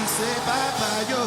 tu sais papa yo.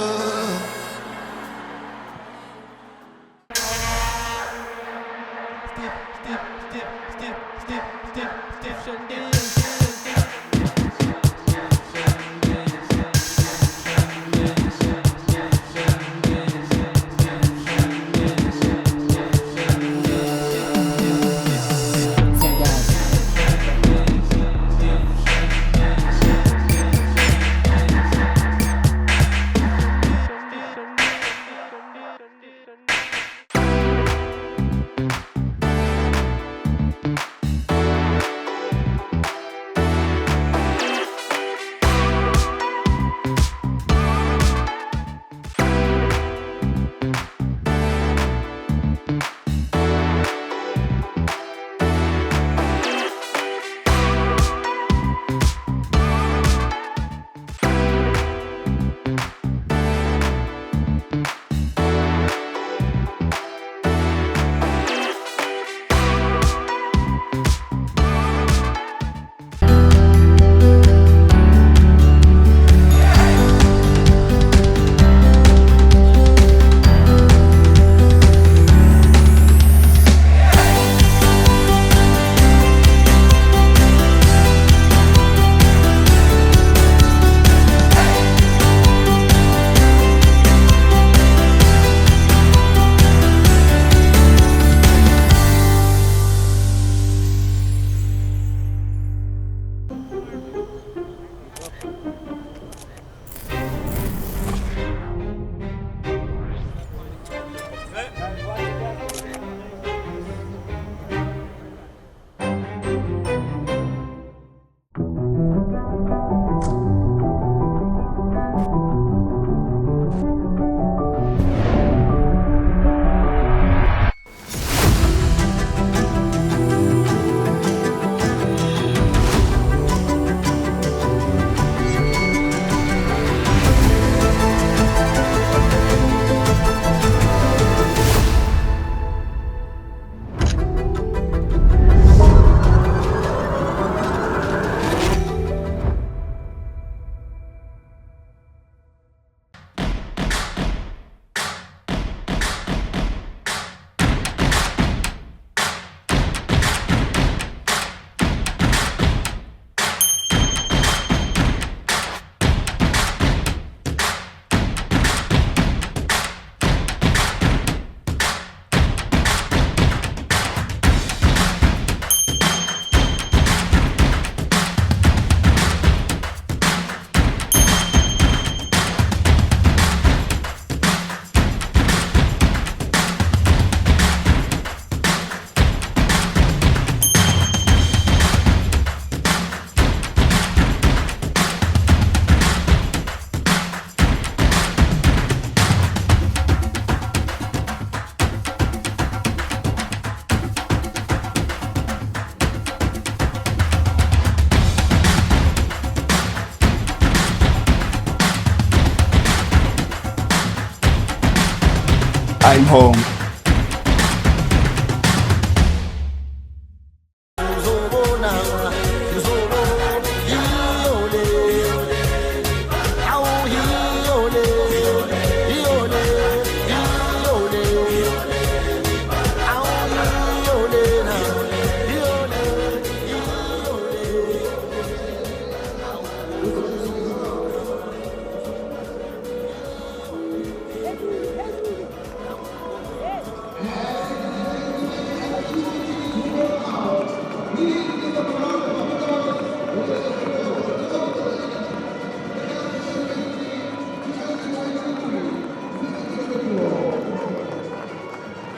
I'm home.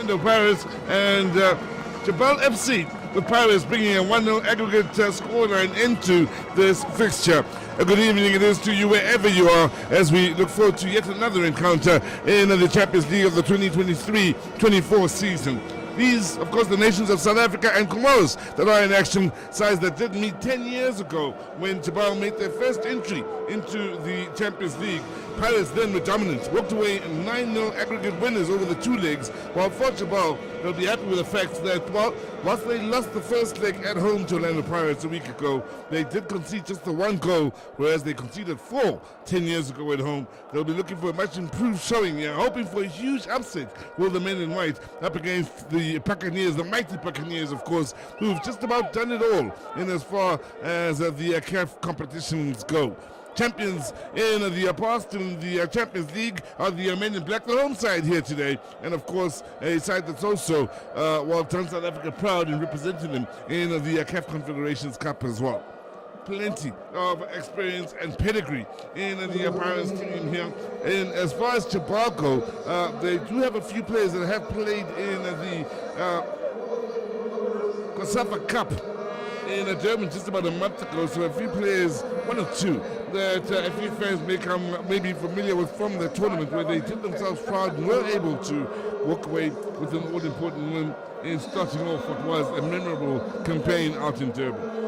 Of Paris and Djabal FC, the Paris bringing a 1-0 aggregate scoreline into this fixture. A good evening it is to you wherever you are as we look forward to yet another encounter in the Champions League of the 2023-24 season. These, of course, the nations of South Africa and Comoros that are in action, sides that did meet 10 years ago when Djabal made their first entry into the Champions League. Pirates then were dominant, walked away 9-0 aggregate winners over the two legs, while for Djabal, they'll be happy with the fact that, whilst they lost the first leg at home to Orlando Pirates a week ago, they did concede just the one goal, whereas they conceded 4 10 years ago at home. They'll be looking for a much improved showing here, hoping for a huge upset with the men in white up against the Buccaneers, the mighty Buccaneers, of course, who've just about done it all in as far as the CAF competitions go. Champions in the past in the Champions League are the men in black, the home side here today, and of course a side that's also done South Africa proud in representing them in the CAF Confederations Cup as well. Plenty of experience and pedigree in the Pirates team here. And as far as Djabal go, they do have a few players that have played in the COSAFA Cup in Germany just about a month ago, so a few players, one or two, that a few fans may be familiar with from the tournament, where they did themselves proud and were able to walk away with an all-important win in starting off what was a memorable campaign out in Durban.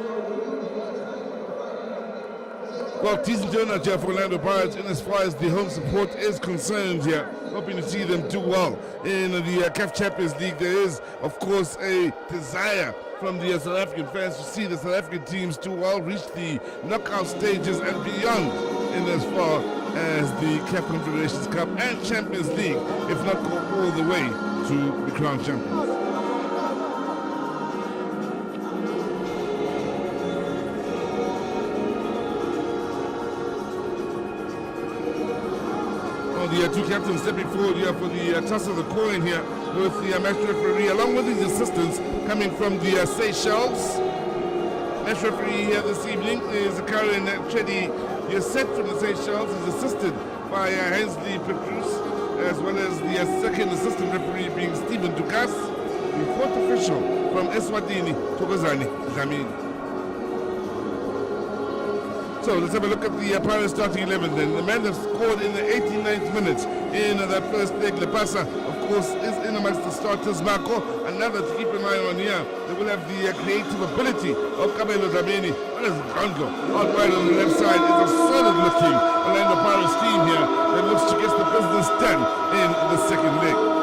Well, decent turnout here for Orlando Pirates in as far as the home support is concerned here. Hoping to see them do well in the CAF Champions League. There is, of course, a desire from the South African fans to see the South African teams do well, reach the knockout stages and beyond in as far as the CAF Confederations Cup and Champions League, if not go all the way to the crown champions. The two captains stepping forward here for the toss of the coin here with the match referee, along with his assistants coming from the Seychelles. Match referee here this evening is Karen Chedi Yosef from the Seychelles. He's assisted by Hensley Petrus, as well as the second assistant referee being Stephen Dukas. The fourth official from Eswatini, Thokozani Dlamini. So let's have a look at the Pirates starting 11 then. The man that scored in the 89th minute in that first leg, Lepasa, of course, is in amongst the starters. Marco, another to keep an eye on here. They will have the creative ability of Kabelo Dlamini. What is Gondlo? Out wide on the left side is a solid-looking Orlando Pirates team here that looks to get the business done in the second leg.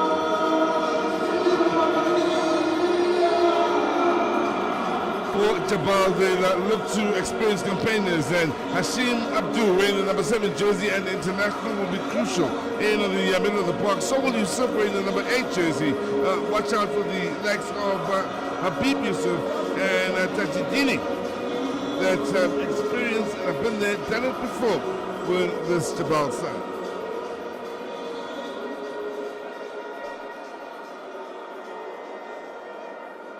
For Djabal, they look to experienced campaigners, and Hashim Abdul wearing the number 7 jersey and international will be crucial in the middle of the park. So will Yusuf wearing the number 8 jersey. Watch out for the likes of Habib Yusuf and Tajidini that have experienced and have been there, done it before with this Djabal side.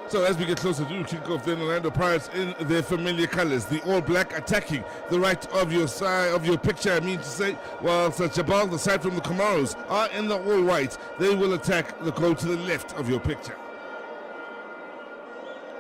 So as we get closer to kickoff, then Orlando Pirates in their familiar colors, the all-black attacking the right of your side of your picture, I mean to say, while Djabal, the side from the Comoros, are in the all-white. They will attack the goal to the left of your picture.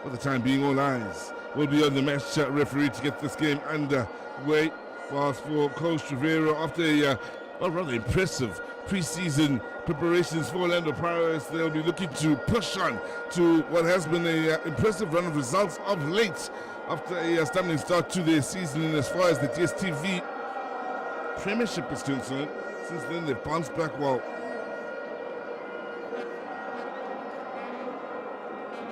For the time being, all eyes will be on the match referee to get this game underway. Whilst for Coach Rivera, after a rather impressive pre-season preparations for Orlando Pirates, they'll be looking to push on to what has been an impressive run of results of late after a stunning start to their season. And as far as the DSTV Premiership is concerned, since then they've bounced back well.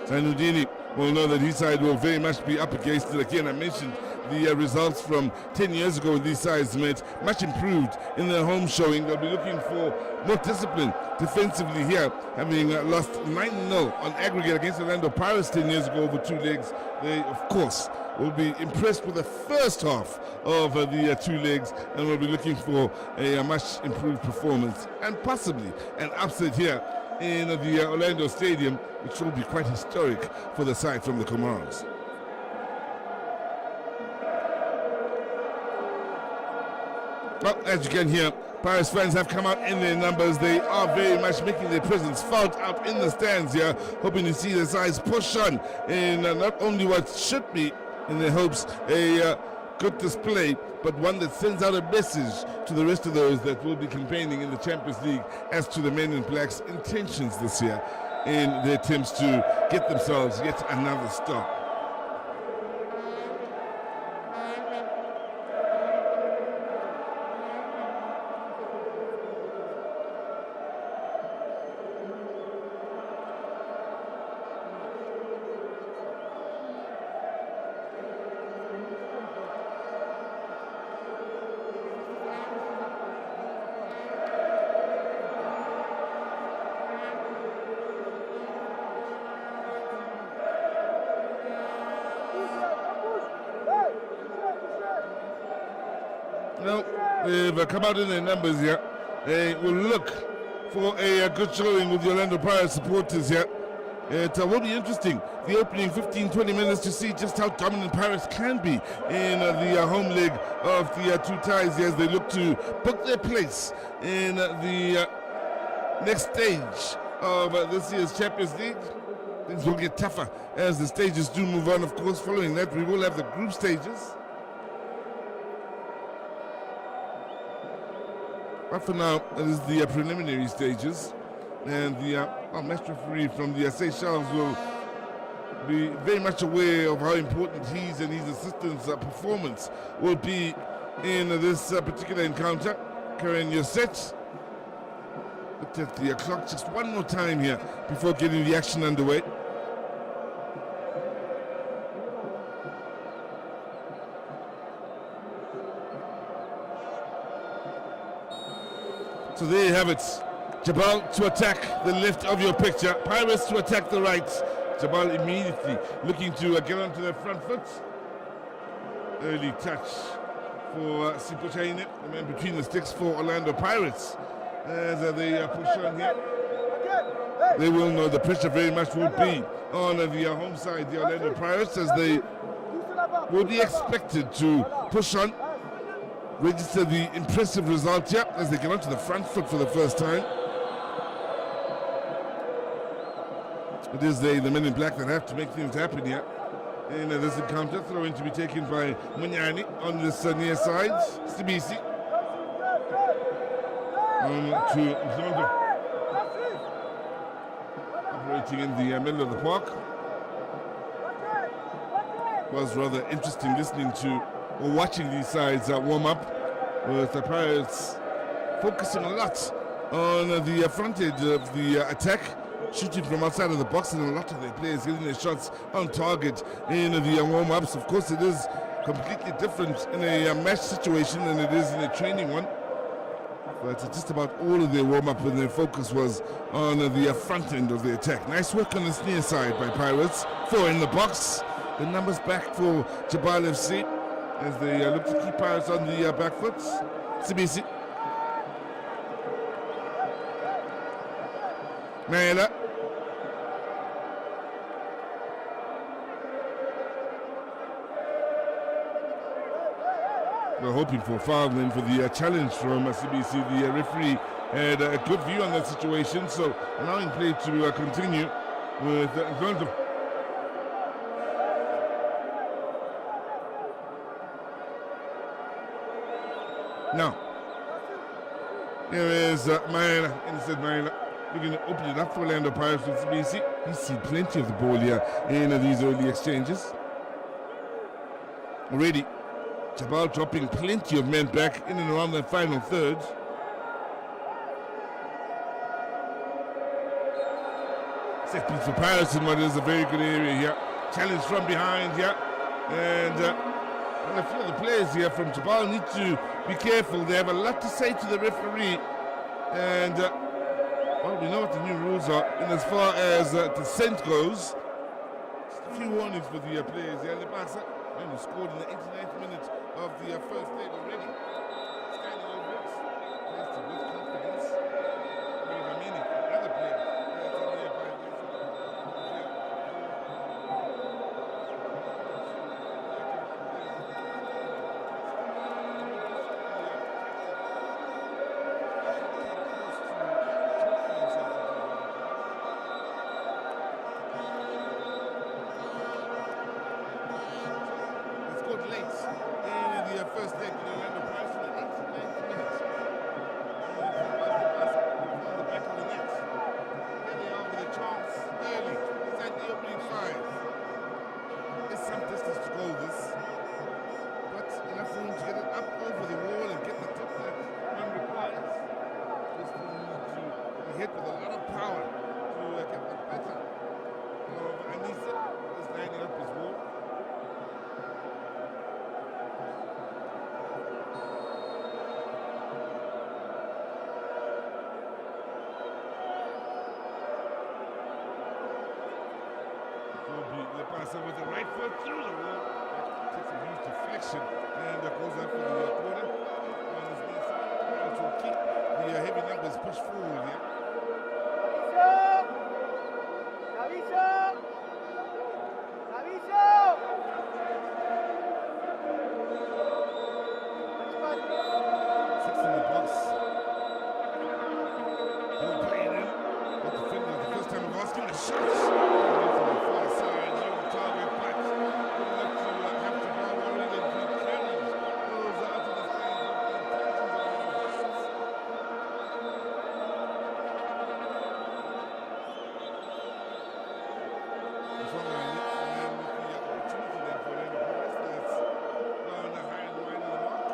Sainudini will know that his side will very much be up against it again. I mentioned the results from 10 years ago when these sides met, much improved in their home showing. They'll be looking for more discipline defensively here, having lost 9-0 on aggregate against Orlando Pirates 10 years ago over 2 legs. They, of course, will be impressed with the first half of the 2 legs and will be looking for a much improved performance and possibly an upset here in the Orlando Stadium, which will be quite historic for the side from the Comoros. Well, as you can hear, Pirates fans have come out in their numbers. They are very much making their presence felt out in the stands here, hoping to see the sides push on in not only what should be, in their hopes, a good display, but one that sends out a message to the rest of those that will be campaigning in the Champions League as to the men in black's intentions this year in their attempts to get themselves yet another start. No, they've come out in their numbers here. They will look for a good showing with the Orlando Pirates supporters here. It will be interesting, the opening 15-20 minutes, to see just how dominant Pirates can be in the home leg of the two ties as they look to book their place in the next stage of this year's Champions League. Things will get tougher as the stages do move on. Of course, following that, we will have the group stages. But for now, it is the preliminary stages. And the match referee from the Seychelles will be very much aware of how important his and his assistants' performance will be in this particular encounter. Karen, you're set. Look at the clock just one more time here before getting the action underway. So there you have it. Djabal to attack the left of your picture. Pirates to attack the right. Djabal immediately looking to get onto their front foot. Early touch for Sipochaine, the man between the sticks for Orlando Pirates. As they push on here, they will know the pressure very much will be on the home side, the Orlando Pirates, as they will be expected to push on, register the impressive result here as they get onto the front foot for the first time. It is the men in black that have to make things happen here in this encounter. Throw-in to be taken by Munyani on this near side. Sibisi to Zondo, operating in the middle of the park. It was rather interesting listening to or watching these sides warm up, with the Pirates focusing a lot on the front edge of the attack, shooting from outside of the box, and a lot of their players getting their shots on target in the warm-ups. Of course, it is completely different in a match situation than it is in a training one. But just about all of their warm-up and their focus was on the front end of the attack. Nice work on the near side by Pirates. 4 in the box. The numbers back for Djabal FC as they look to keep Pirates on the back foot. Sibisi. Naila. We're hoping for a foul then for the challenge from CBC. The referee had a good view on that situation, so allowing play to continue with Zondo. Now, here is Maela, inside Maela, looking to open it up for Orlando Pirates with CBC. He's seen plenty of the ball here in these early exchanges. Already, Djabal dropping plenty of men back in and around that final third. Set piece for Pirates in what is a very good area here. Challenge from behind here. And a few of the players here from Djabal need to be careful. They have a lot to say to the referee. And, well, we know what the new rules are. And as far as dissent goes, just a few warnings for the players here. Lepasa, man who scored in the 89th minute of the first leg already. Standing over it, placed it with confidence. Another player. First leg in Orlando Pirates in the 89th minute. On the back of the net. Here they are with a chance early inside the opening 5. There's some distance to go this, but enough room to get it up over the wall and get the tip that one requires. Just need to be hit with a lot of power to get the better of Anissa. Is lining up his wall. Lepasa with the right foot through the wall. Takes a huge deflection and goes out for the corner. will keep the heavy numbers pushed forward here. Six in the box. Ball playing in. Got the finger the first time of asking the shots. From the far side, on the target, but good enough to have to ball rolling and keep carries. Goes out to the stage with the intentions of the shots. Maswanganyi, and with the opportunity then for Orlando Pirates, that's on the high and wide of the mark.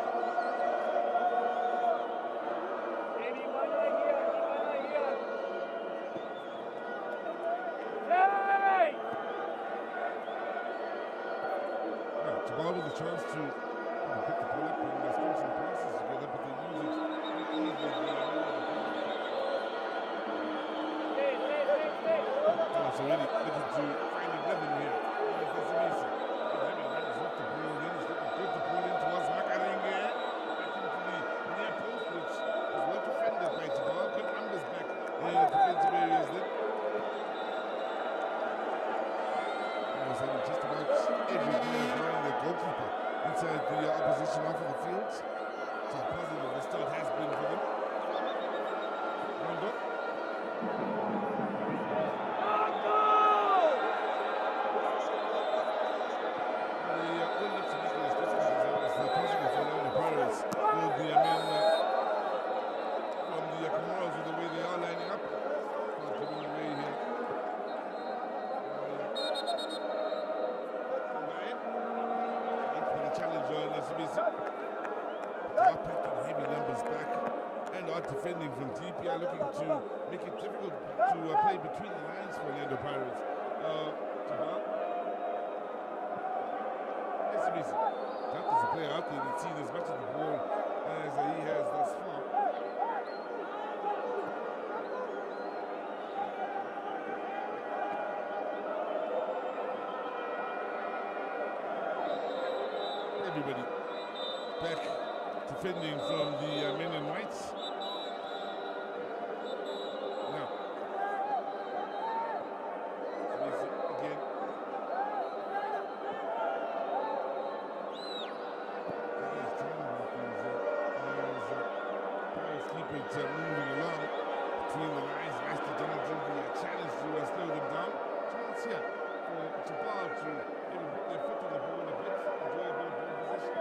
Djabal with a chance to pick the ball up and string some passes together, but they use it easily. It's already looking to find a rhythm here. That's amazing. He's off the ball in. He's looking good to pull in towards Makarenge. Back into the near post, which was well defended by Djabal. Good numbers back in the defensive areas then. Just about every player behind the goalkeeper inside the opposition half of the field. So positive the start has been for them. Rondo. All looks to Nicholas Distance is possible for Orlando Pirates. All the men from the Comoros with the way they are lining up. Not giving away here. Are packing heavy numbers back and are defending from deep. Are looking to make it difficult to play between the lines for Orlando Pirates. Djabal. It's that is a player out there that's seen as much of the ball as he has thus far. Everybody back defending from the men in whites. Now, again. Keep it moving along between the lines. Nice to Jonathan, the challenge to slow them down. Chance here for Djabal to maybe put their foot on the ball a bit, enjoy a bit of ball position.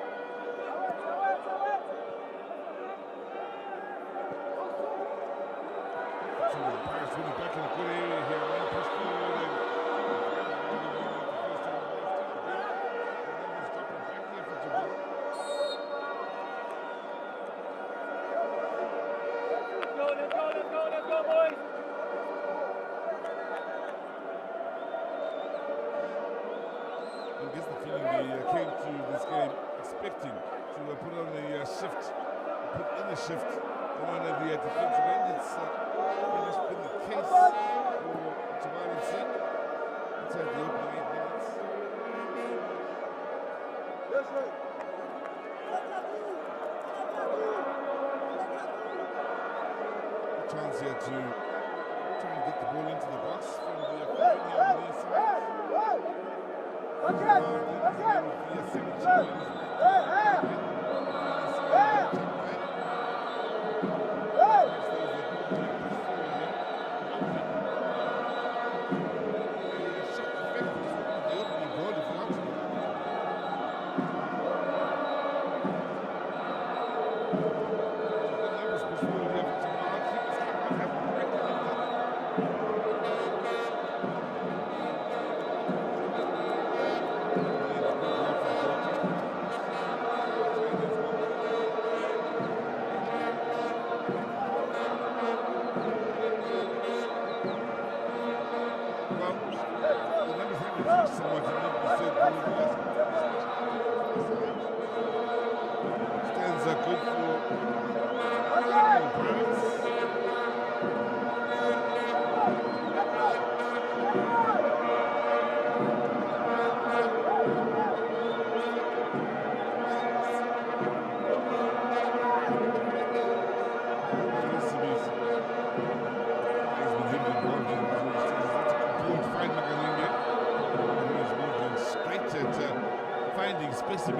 So the Pirates winning back in a good area here, and push forward and the first time the numbers dropping back here for Djabal. Let's go, boys! I guess the feeling they came to this game expecting to put on a shift, put in a shift on the defensive end. It's pretty much been the case for Djabal FC inside the opening 8 minutes. Yes, sir. A chance here to try and get the ball into the box from the opponent here on the near side.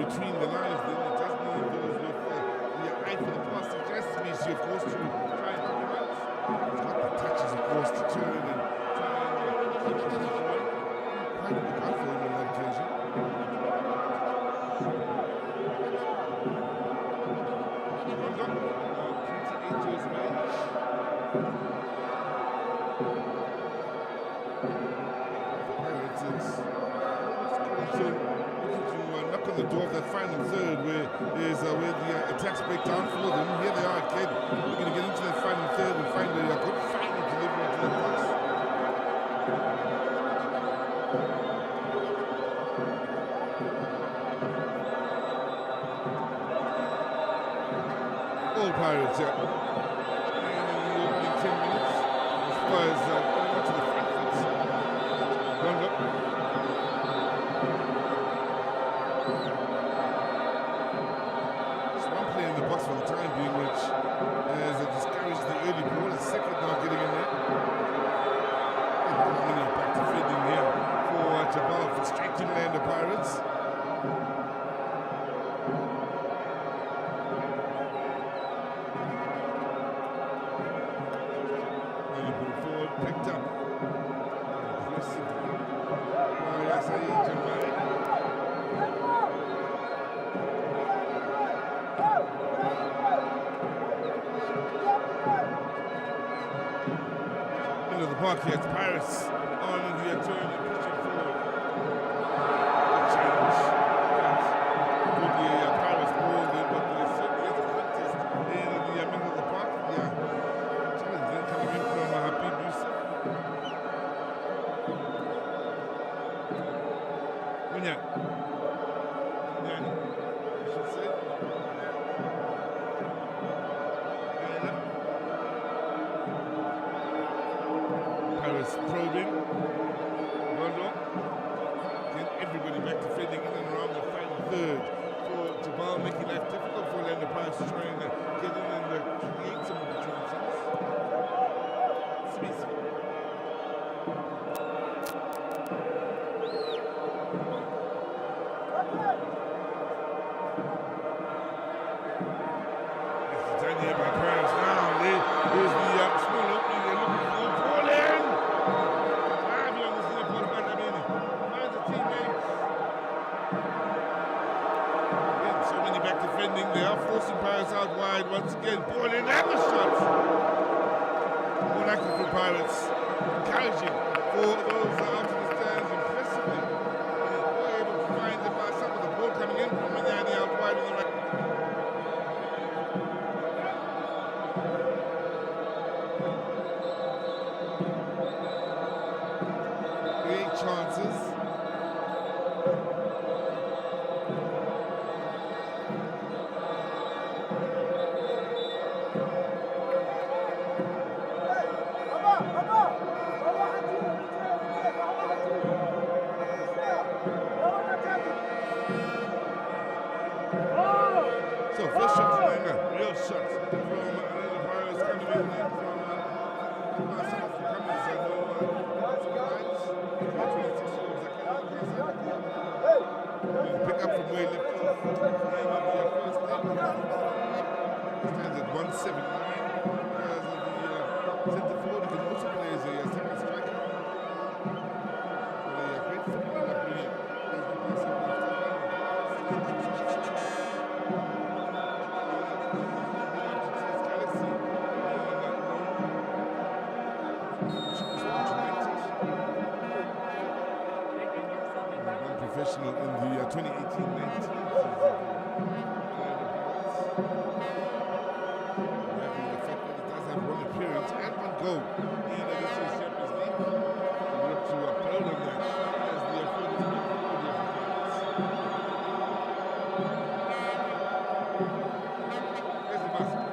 between the lines, then it does mean those with the eye for the pass suggests to me, so of course, to try and put it out. He's got the touches, of course, to turn and try and keep the position going. Quite a good out for him on that occasion. The door of that final third where the attacks break down for them. Here they are again. We're going to get into that final third and find a good final delivery to the box. All Pirates, yeah. And in the opening 10 minutes, as far as going on to the front foot. One up. For the time being, which has discouraged the early ball. A second now getting in there. And back to fending here for Djabal for straight to land the Pirates. Early ball forward, picked up. Aggressively by Djabal. Of the park here, it's Pirates on the turn and pushing forward. The challenge. With the Pirates ball in, but there certainly is a contest in the middle of the park. Yeah. Challenge then coming in from Habib Yusuf. Munyani, I should say. Paris probing. Rondo. Then everybody back to fending in and around the final third for Djabal, making life difficult for Orlando Pirates to try and get in and create some opportunities. Smith. That's the time here by Paris now. There's the small opening they're looking for. Defending, they are forcing Pirates out wide once again. Ball in and the shots. More active for Pirates. Encouraging for those out of the stands. Impressively. They were able to find the pass up with the ball coming in from Munyani out wide on the right. Great chances. So first shot from Lenga, real shot from the Pirates coming in from South Africa. Pick up from where he left off. Stands at 179 because of the centre forward. He can also play as a second striker. But a great footballer, brilliant. Professional in the 2018-19 season. The fact that it does have one appearance and one goal in the Champions League. We look to upload on that as the furthest big forward of There's the basket.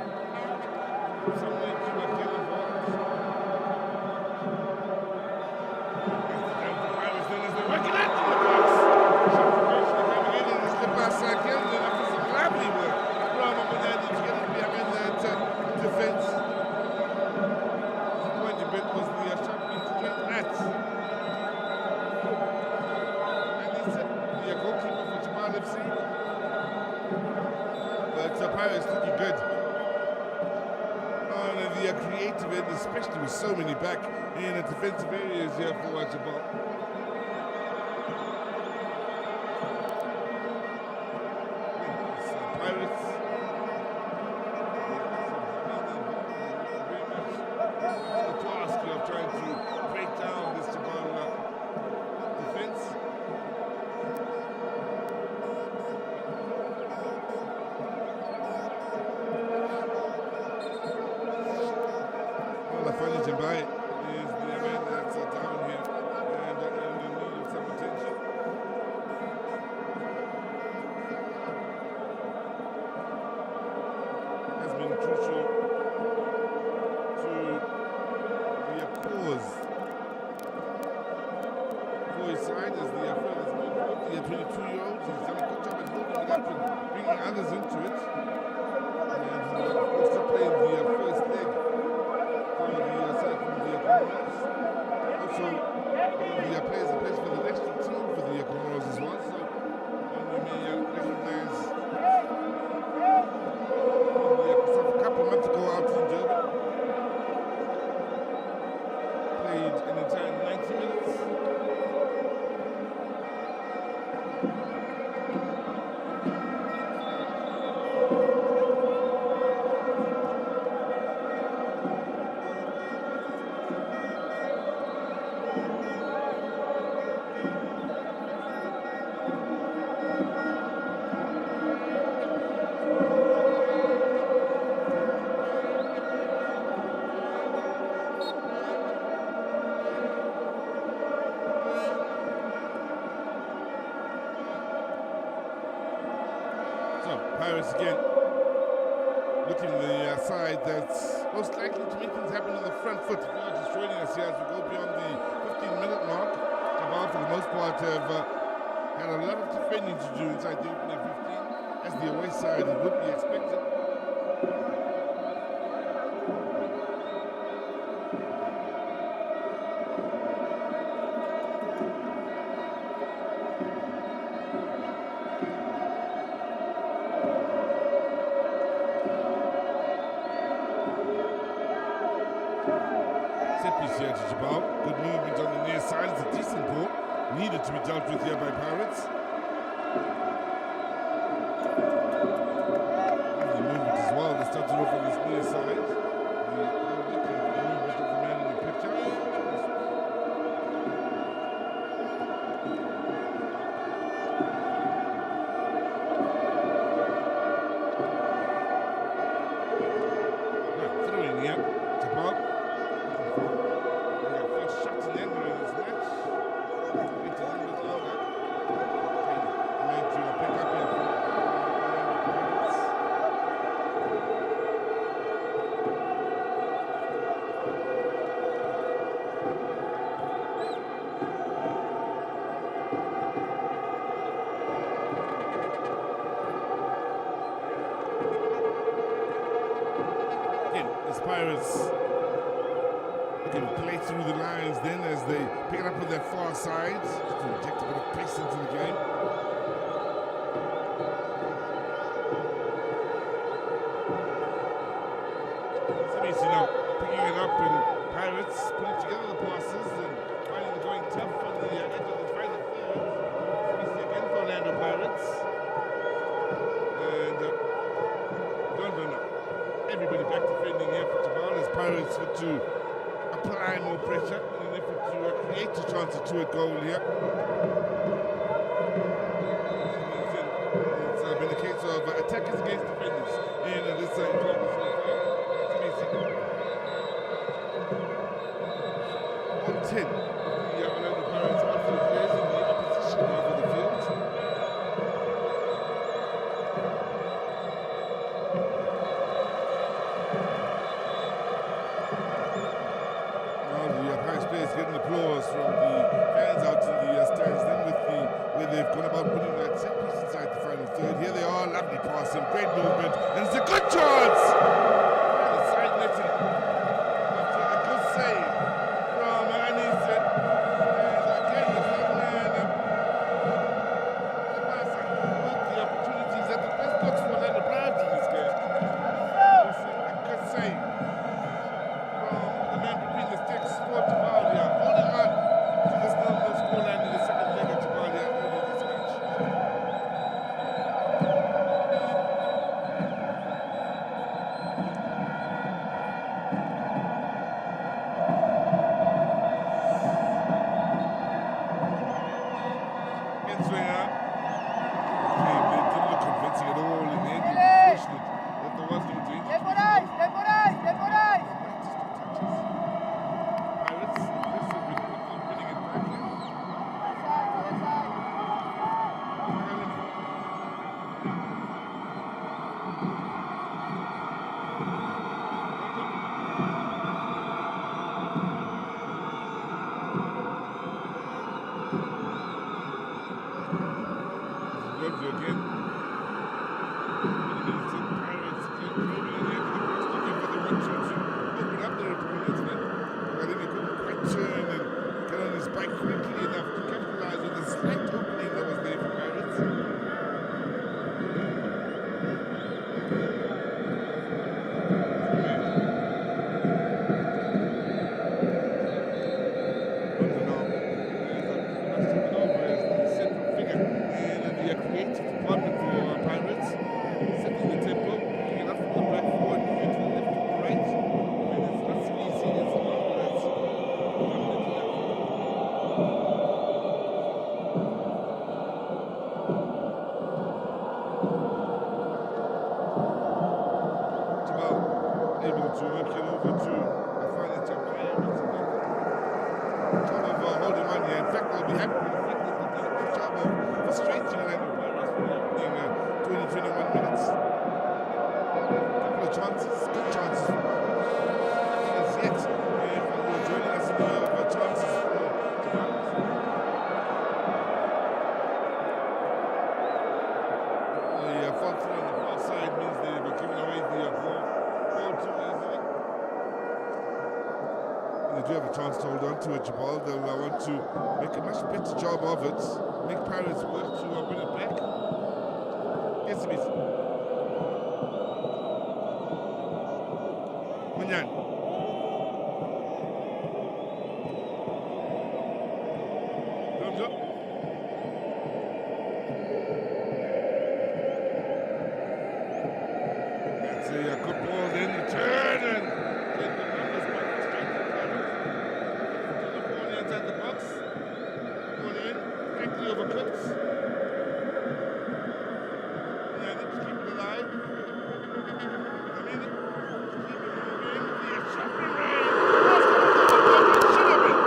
Some way to get involved. That's the time for Pirates then as they work it out to the box. Lepasa again. Pirates looking good on the creative end, especially with so many back in the defensive areas here for Djabal. Pirates. The task of trying to break down this Djabal defense. Djabal is the man that's down here and in need of some attention. Has been crucial to the cause for his side as the furthest been brought. The 22-year-old, he's done a good job at building it up and bringing others into it. And of course, to play the first leg. Also, one of the players that plays for the national team for the Comoros as well, so we may recognize a couple of months ago out in Djabal, played an entire 90 minutes. Pirates again looking at the side that's most likely to make things happen on the front foot. If you're just joining us here as we go beyond the 15-minute mark, Djabal for the most part have had a lot of defending to do inside the opening 15 as the away side would be expected. Here to Djabal. Good movement on the near side. It's a decent ball. Needed to be dealt with here by Pirates. The movement as well. They started off on this near side. The movement of the man in the picture. Now, throwing here. Djabal. Pirates can play through the lines then as they pick it up with their far sides to inject a bit of pace into the game. Seems, picking it up and Pirates putting together the passes and finally going tough on the edge of the final third. Seems again for Orlando Pirates. And everybody back defending here for Djabal as Pirates look to apply more pressure in an effort to create a chance of a goal here. It's been a case of attackers against defenders in this encounter so far. 110 the Orlando Pirates after the players in the opposition half of the field. Getting applause from the fans out in the stands. Then with where they've gone about putting that set piece inside the final third. Here they are, lovely passing, great movement, and it's a good chance. And the side netting after a good save from Anis. And again, the third man, Lepasa, with the opportunities at the best box for Orlando Pirates in this game. to work it over to I find it Djabal. Djabal holding on here. In fact, I'll be happy with the fact that the Djabal frustrating Orlando Pirates for the opening 20-21 minutes. A couple of chances, good chances. Nothing as yet. If you're joining us in the chances for Djabal. The fall through on the far side means they were giving away the ball too easily. They do have a chance to hold on to it, Djabal. They'll want to make a much better job of it. Make Pirates work to win it back. Yes, it is. Manyan. Thumbs up. That's a good ball. Then the turn and get the numbers back straight to Pirates. The ball inside the box. Ball in. Quickly overcooked. Yeah, they just keep it alive. I mean, keep it moving. The shot and rain. It should have been.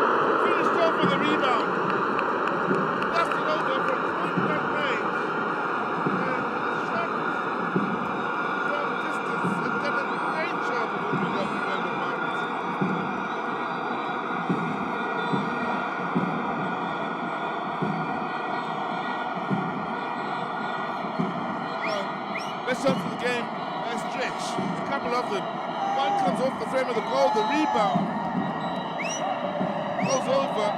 Finished off with a rebound. Blasted over from point blank range. And the shot from distance. They've done a great job of opening up the Orlando Pirates. Best shot for the game, nice stretch. A couple of them. One comes off the frame of the goal, the rebound goes over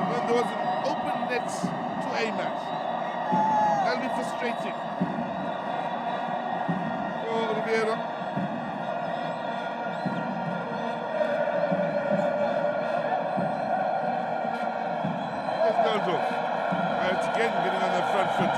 when there was an open net to aim at. That'll be frustrating for Riviera. Let's go, Joe. It's again getting on their front foot.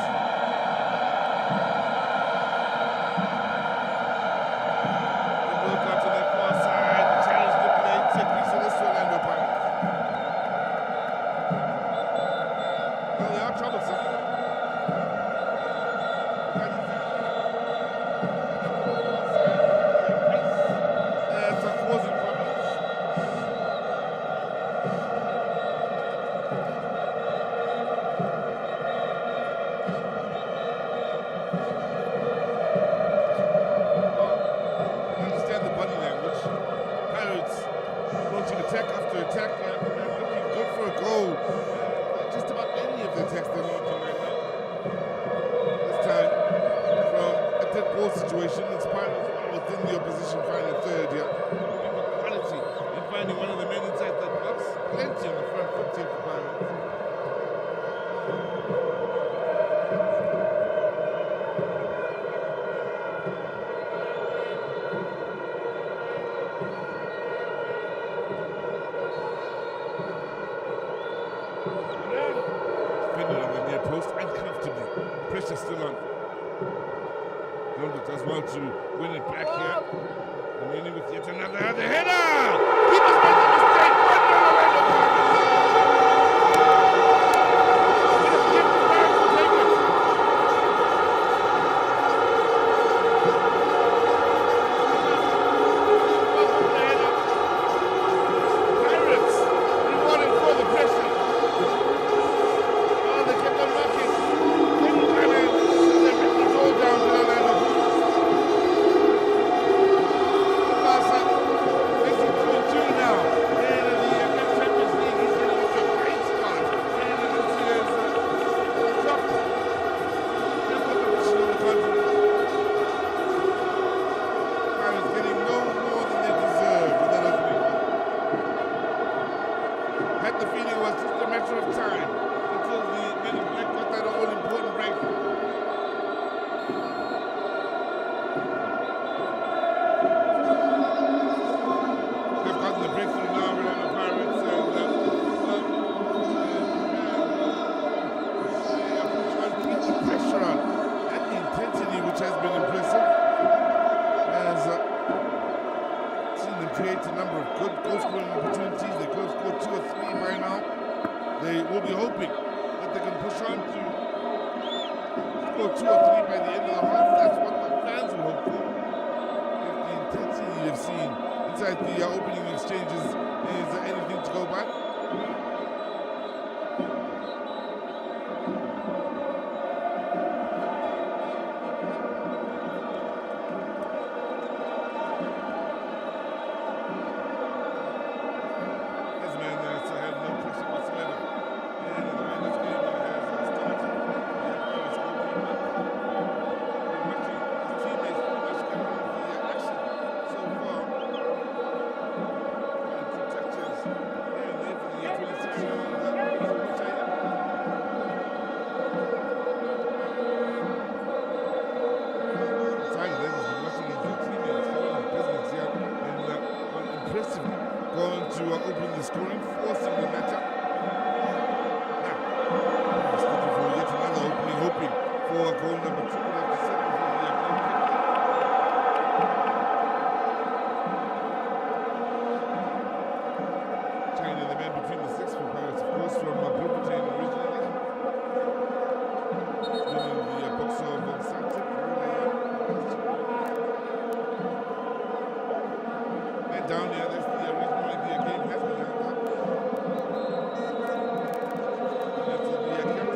Situation, it's Pirates within the opposition final third here. Quality in finding one of the men inside that box. Plenty on the front foot here for Pirates. Defended on the near post and comfortably. Pressure still on. Does well to win it back here. Remaining with yet another header! He must make the mistake! Pirates rewarded for the pressure. Oh, they kept on knocking. They ripped the door down to the land. The feeling was just a matter of time until the men in black got that all-important breakthrough. They've gotten the breakthrough now around the Pirates, and they are trying to keep the pressure on and the intensity, which has been impressive. As seen them create a number of good goal-scoring opportunities. They could have scored 2 or 3 by now. They will be hoping that they can push on to score 2 or 3 by the end of the half. That's what the fans will hope for. If the intensity they've seen open the scoring, forcing the matter. Now, Pirates looking for yet another opening, hoping for goal number 2. We'll have to settle for the goal kick. China, the man between the 6 for Pirates, of course, from Bloemfontein originally. He's been in the books of Celtic. And down here, that's the reason why the game has been held up. That's the captain.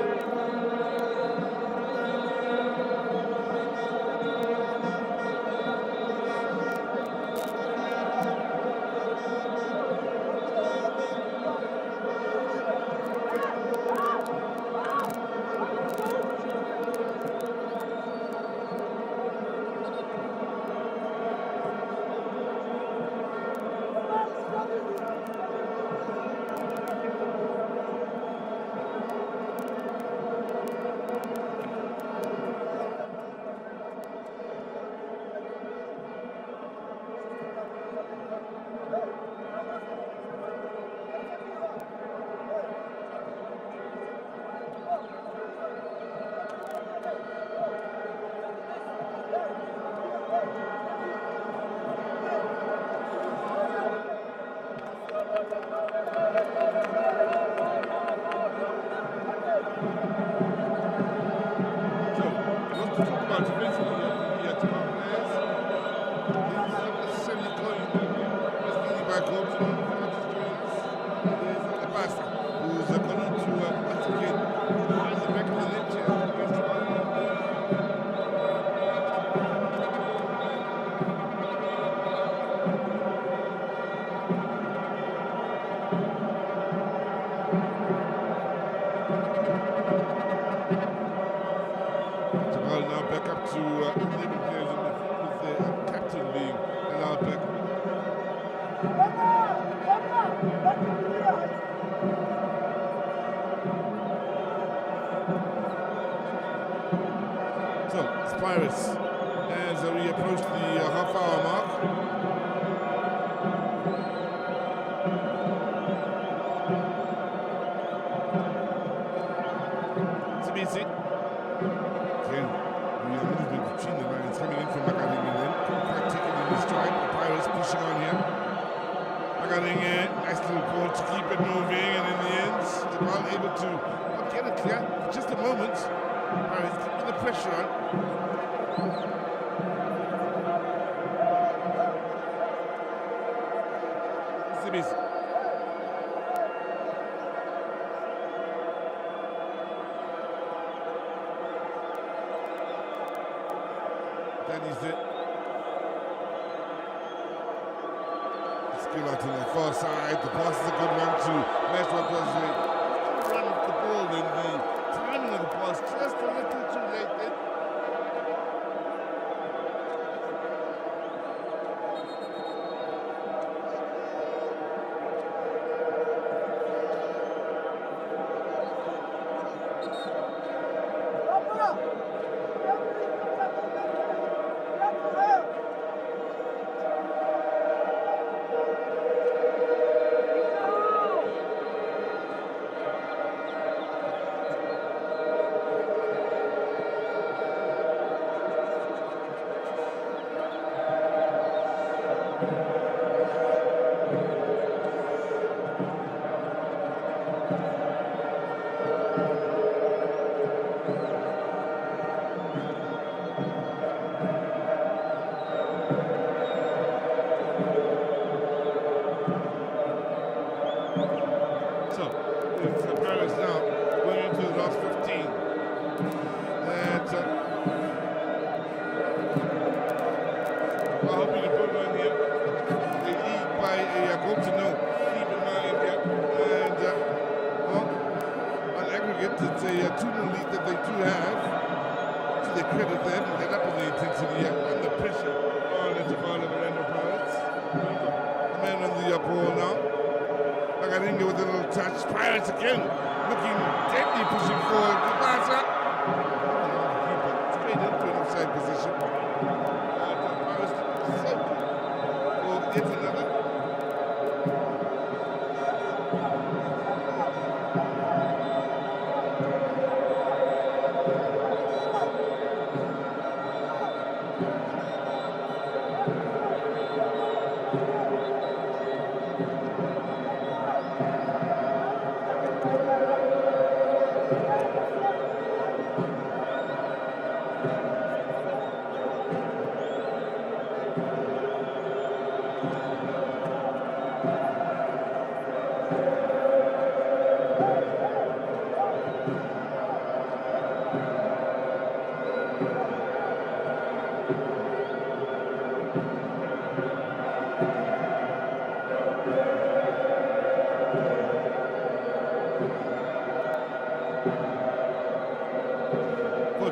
Djabal now back up to 11 players in the field with the captain being allowed back. So, it's Pirates as we approach the half-hour mark. It's again, we are a little bit between the lines coming in from Magaling and then quite taking in his stride. The Pirates pushing on here. Magaling, nice little ball to keep it moving, and in the end, Djabal able to get it clear for just a moment. Pirates keeping the pressure on. It's that is it. Skill out to the far side. The pass is a good one to Maswanganyi. Run of the ball and the timing of the pass just a little too late then. Pirates again, looking deadly, pushing forward. Lepasa. Straight into an offside position. Pirates so good for yet another.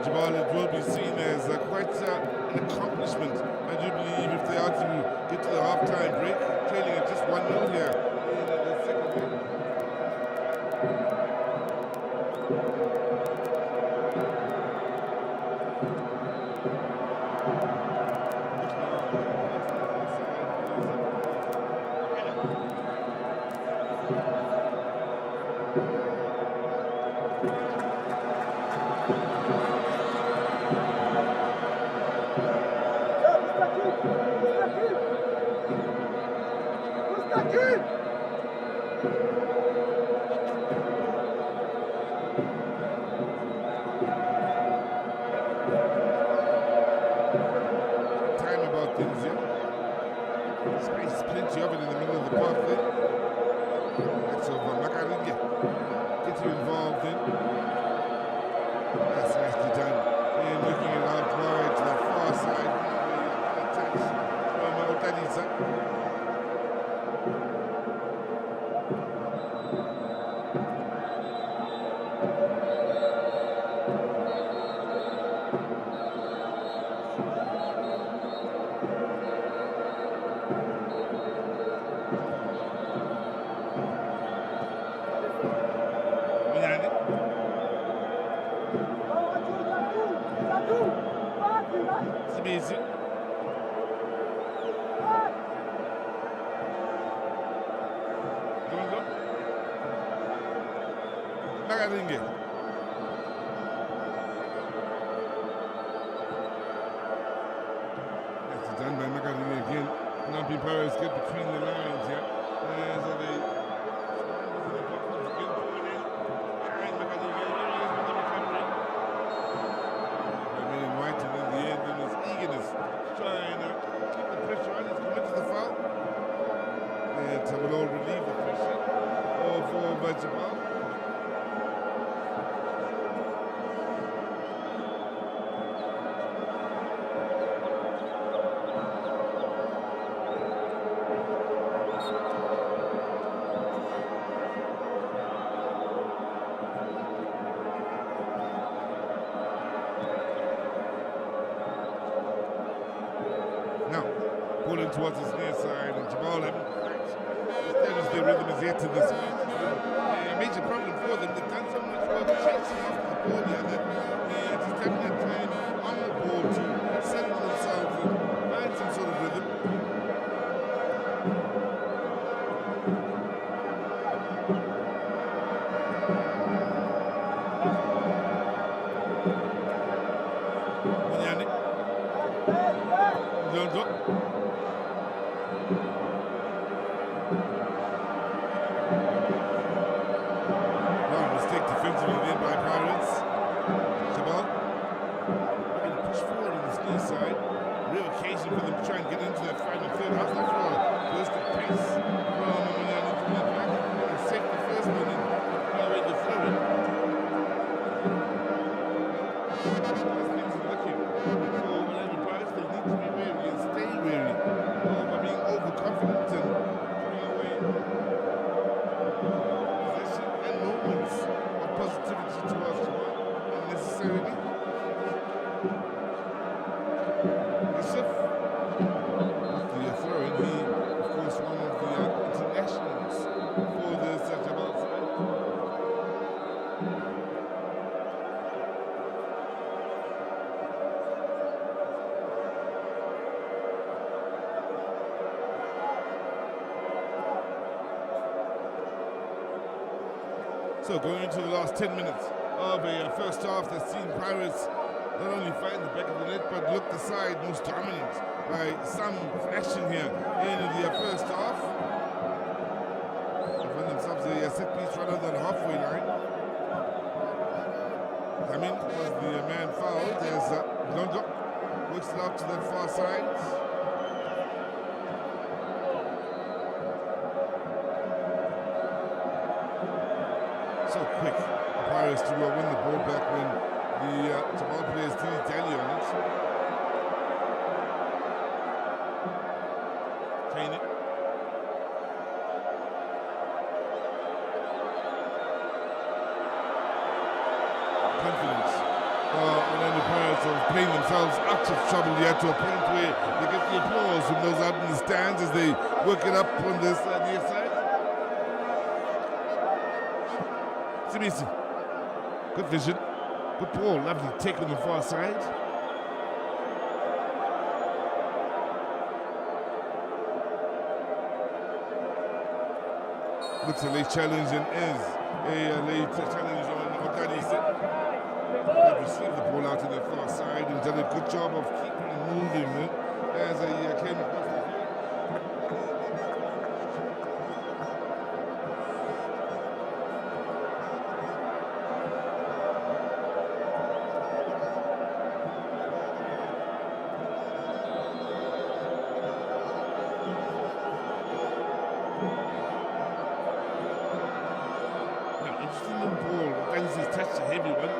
Djabal, it will be seen as quite an accomplishment. I do believe if they are to get to the half-time break, trailing at just 1-0 here in the second half. Towards his near side, and Djabal haven't established their rhythm as yet to this match. A major problem for them. They've done so much work chasing after the ball here that they're just having that time on the ball to settle themselves and find some sort of rhythm. So going into the last 10 minutes of a first half that's seen Pirates not only find the back of the net, but looked aside, most dominant by some fashion here in the first half. They found themselves a set piece right on the halfway line. Coming was the man fouled as Londo works it out to the far side. So quick, Pirates to win the ball back when the Djabal players did tally on it. Kane. Confidence. Orlando Pirates are playing themselves out of trouble yet to a point where they get the applause from those out in the stands as they work it up on this near side. Simisi. Good vision. Good ball. Lovely take on the far side. Looks a late challenge and is a late challenge on Okanisi. They received the ball out to the far side and done a good job of keeping moving as he came across the field. Touch a heavy one.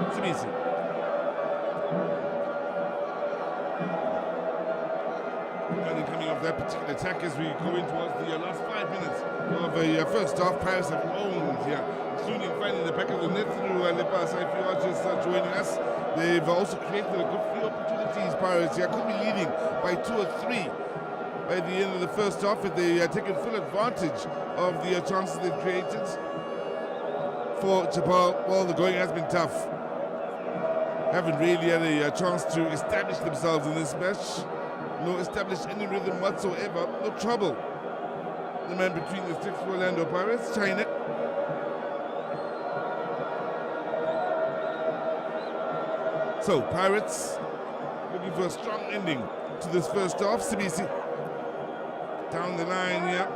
It's easy. And coming off that particular attack as we go in towards the last 5 minutes of a first half, Paris have owned here, including finding the back of the net through Lepasa. If you are just joining us, they've also created a good few opportunities. Pirates here could be leading by 2 or 3 by the end of the first half if they taken full advantage of the chances they've created. For Djabal, well, the going has been tough. Haven't really had a chance to establish themselves in this match. No establish any rhythm whatsoever. No trouble. The man between the sticks for Orlando Pirates, China. So, Pirates looking for a strong ending to this first half. Sibisi down the line here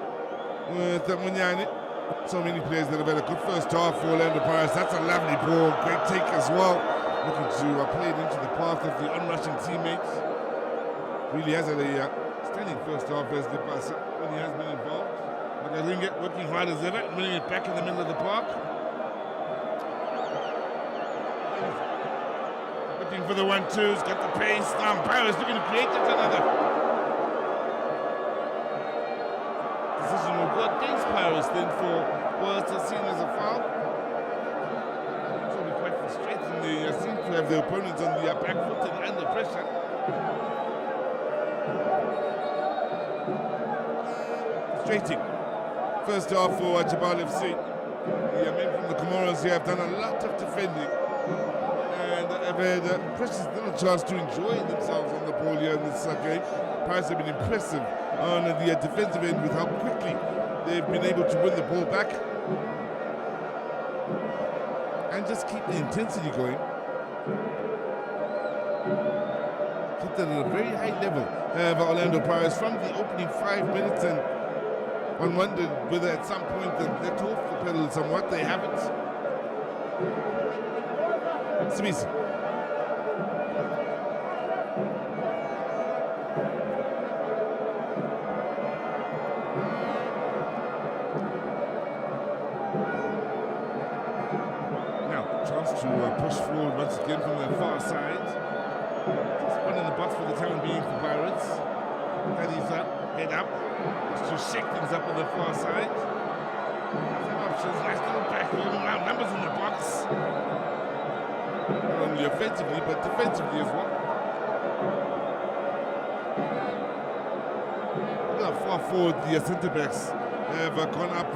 with Maswanganyi. So many players that have had a good first half for Orlando Pirates. That's a lovely ball, great take as well. Looking to play it into the path of the unrushing teammates. Really has had a standing first half as Lepasa when he has been involved. But I think working hard as ever, winning it back in the middle of the park. Looking for the 1-2s, got the pace. Now Pirates looking to create it another. Decision will go against Pirates then for what's seen as a foul. It's will be quite frustrating. They seem to have their opponents on the back foot and under pressure. Frustrating. First half for Djabal FC. The men from the Comoros here have done a lot of defending. And have had precious little chance to enjoy themselves on the ball here in this game. Pirates have been impressive on the defensive end with how quickly they've been able to win the ball back and just keep the intensity going. Keep that at a very high level for Orlando Pirates from the opening 5 minutes, and one wondered whether at some point they'd let off the pedal somewhat. They haven't. Smith. Now, chance to push forward once again from the far side. Just one in the box for the time being for Pirates. That is head up. Just to shake things up on the far side. Some options, nice little back room, numbers in the box. Not only offensively, but defensively as well. Look how far forward the centre-backs have gone up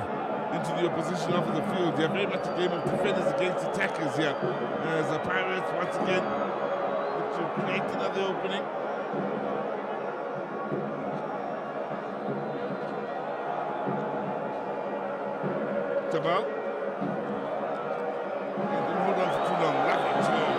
into the opposition off of the field. They are very much a game of defenders against attackers here. As the Pirates, once again, look to create another opening. Djabal. Don't hold on for too long. Lovely turn.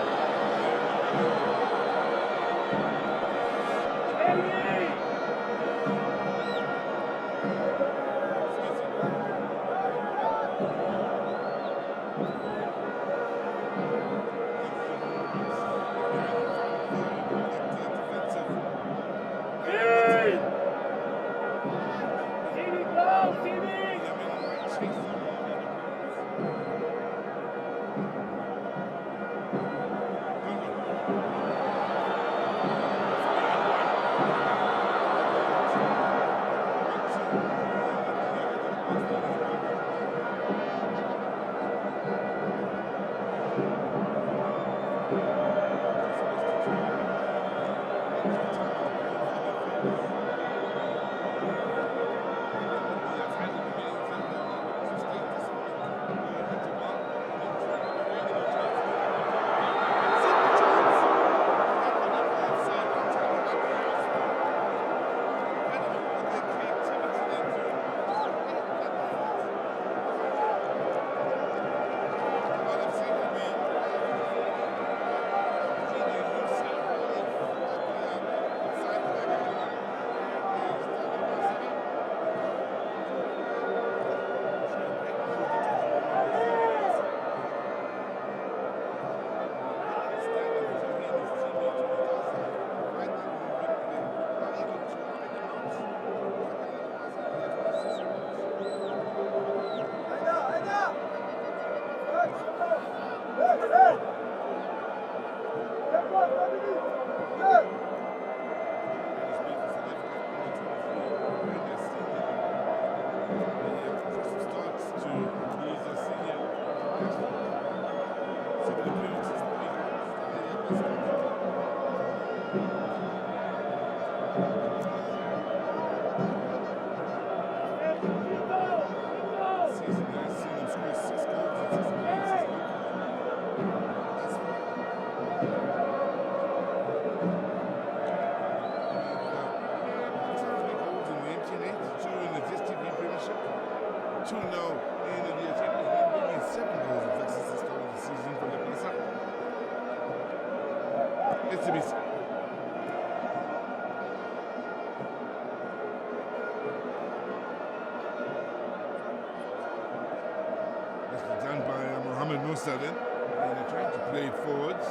Then, and they're trying to play forwards,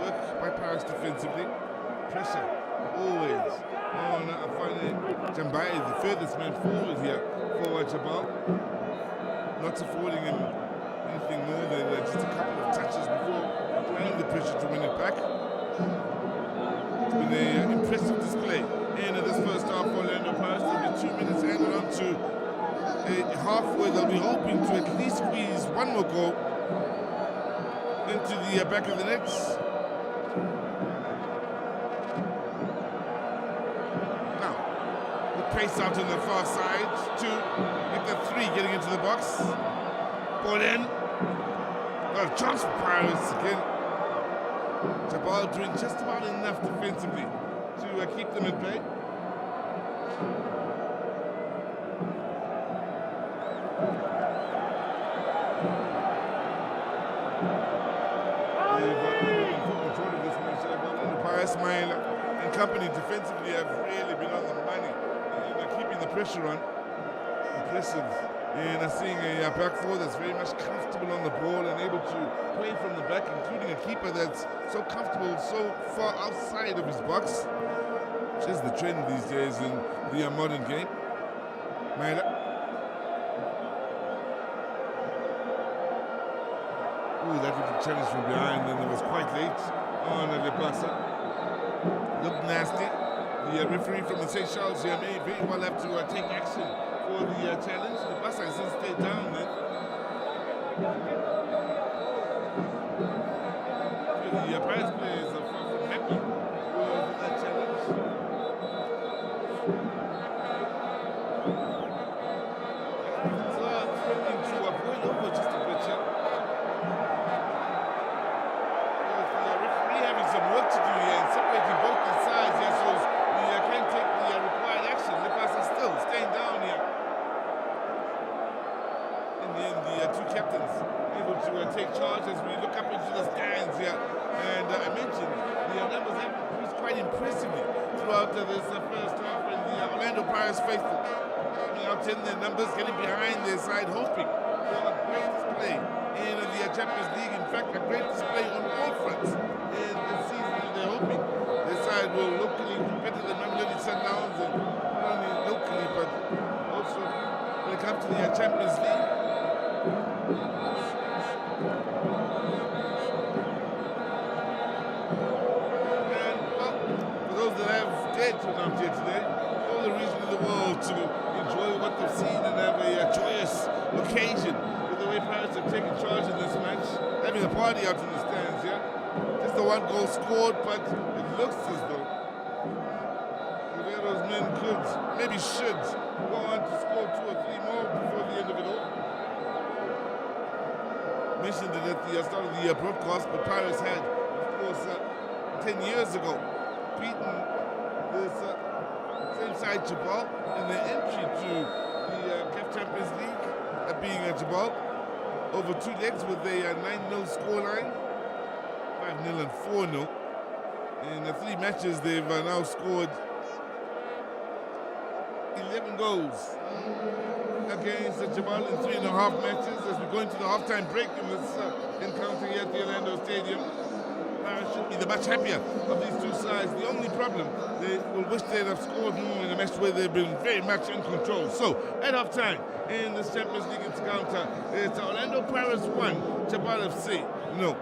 work by Paris defensively, pressure always on finally Djabal is the furthest man forward here for Djabal, not affording him anything more than just a couple of touches before applying the pressure to win it back. It's been an impressive display in this first half for Orlando Pirates. There'll be 2 minutes added on to a half where they'll be hoping to at least squeeze one more goal into the back of the nets. Now, the pace out on the far side to make that 3 getting into the box. Ball in. Got a chance for Pirates again. Djabal doing just about enough defensively to keep them at bay. Ismail and company defensively have really been on the money. They're keeping the pressure on. Impressive. And seeing a back four that's very much comfortable on the ball and able to play from the back, including a keeper that's so comfortable, so far outside of his box, which is the trend these days in the modern game. Maila. Ooh, that was a challenge from behind, and it was quite late on Lepasa. Looked nasty. The referee from the St. Charles here may very well have to take action for the challenge. Lepasa has since stayed down then. The Pirates players are far from happy with that challenge. It's threatening to avoid over just a bit here. The referee having some work to do here and separating both the sides here, so we can take the required action. Lepasa still staying down here. In the end, the two captains able to take charge as we look up into the stands here. And I mentioned the numbers have increased quite impressively throughout this first half, and the Orlando Pirates faithful coming out in their numbers, getting behind their side, hoping for a great display in the Champions League. In fact, a great display on all fronts in the season, and they're hoping their side will locally do better than Mamelodi Sundowns, and not only locally but also when it comes to the Champions League. And well, for those that have dared to come here today, all the reason in the world to enjoy what they've seen and have a joyous occasion with the way Pirates have taken charge in this match, having a party out in the stands here. Just the one goal scored, but it looks as though Rivero's men could, maybe should, go on to score 2 or 3 more before the end of it all. Mentioned it at the start of the broadcast, but Pirates had, of course, 10 years ago, beaten this same side Djabal in their entry to the CAF Champions League, being Djabal, over 2 legs with a 9-0 scoreline, 5-0 and 4-0. In 3 matches, they've now scored 11 goals against Djabal in 3.5 matches. As we go into the halftime break in this encounter here at the Orlando Stadium, Pirates should be the much happier of these two sides. The only problem, they will wish they'd have scored more in a match where they've been very much in control. So, at halftime in this Champions League encounter, it's Orlando Pirates 1, Djabal FC 0.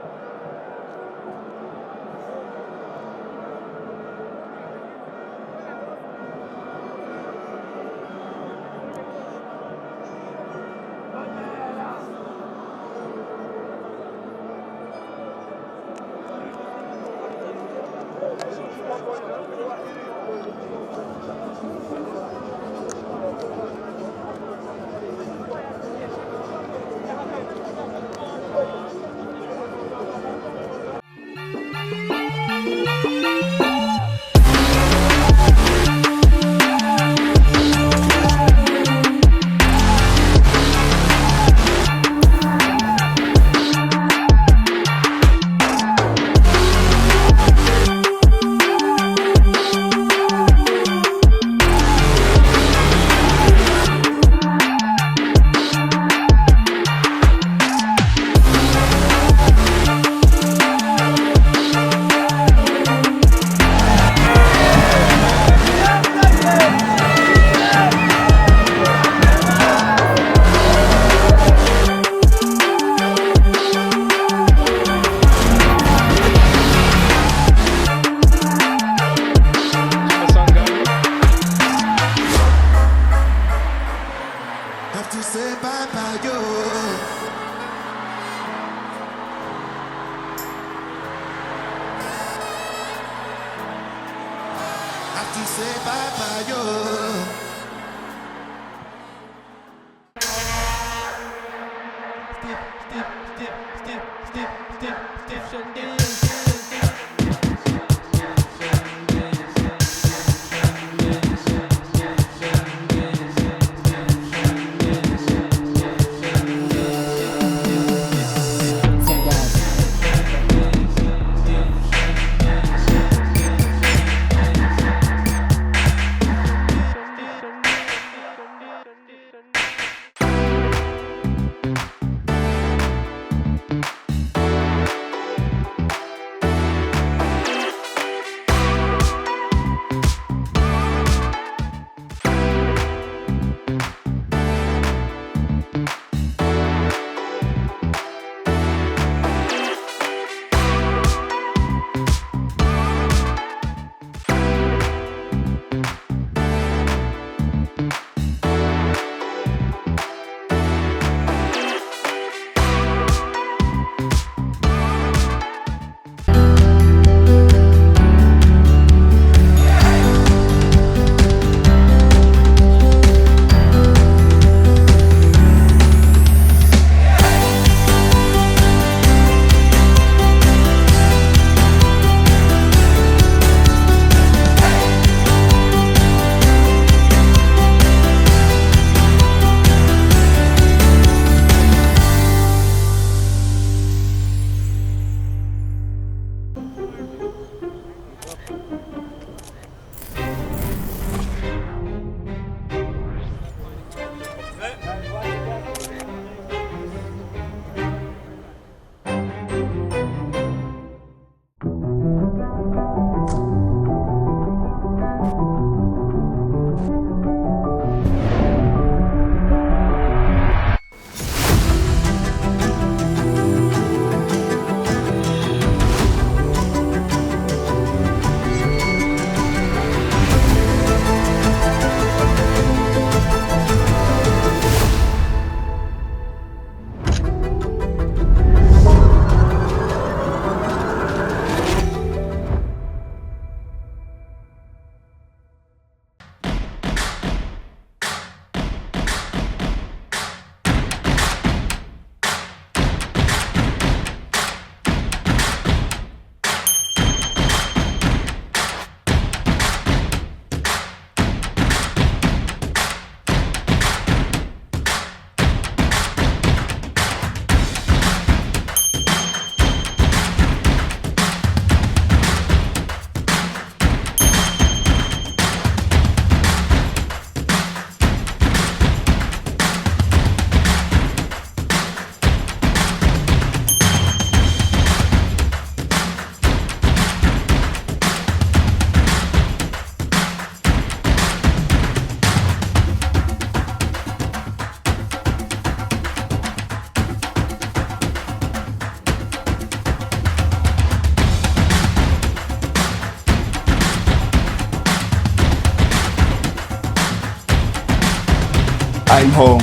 I'm home.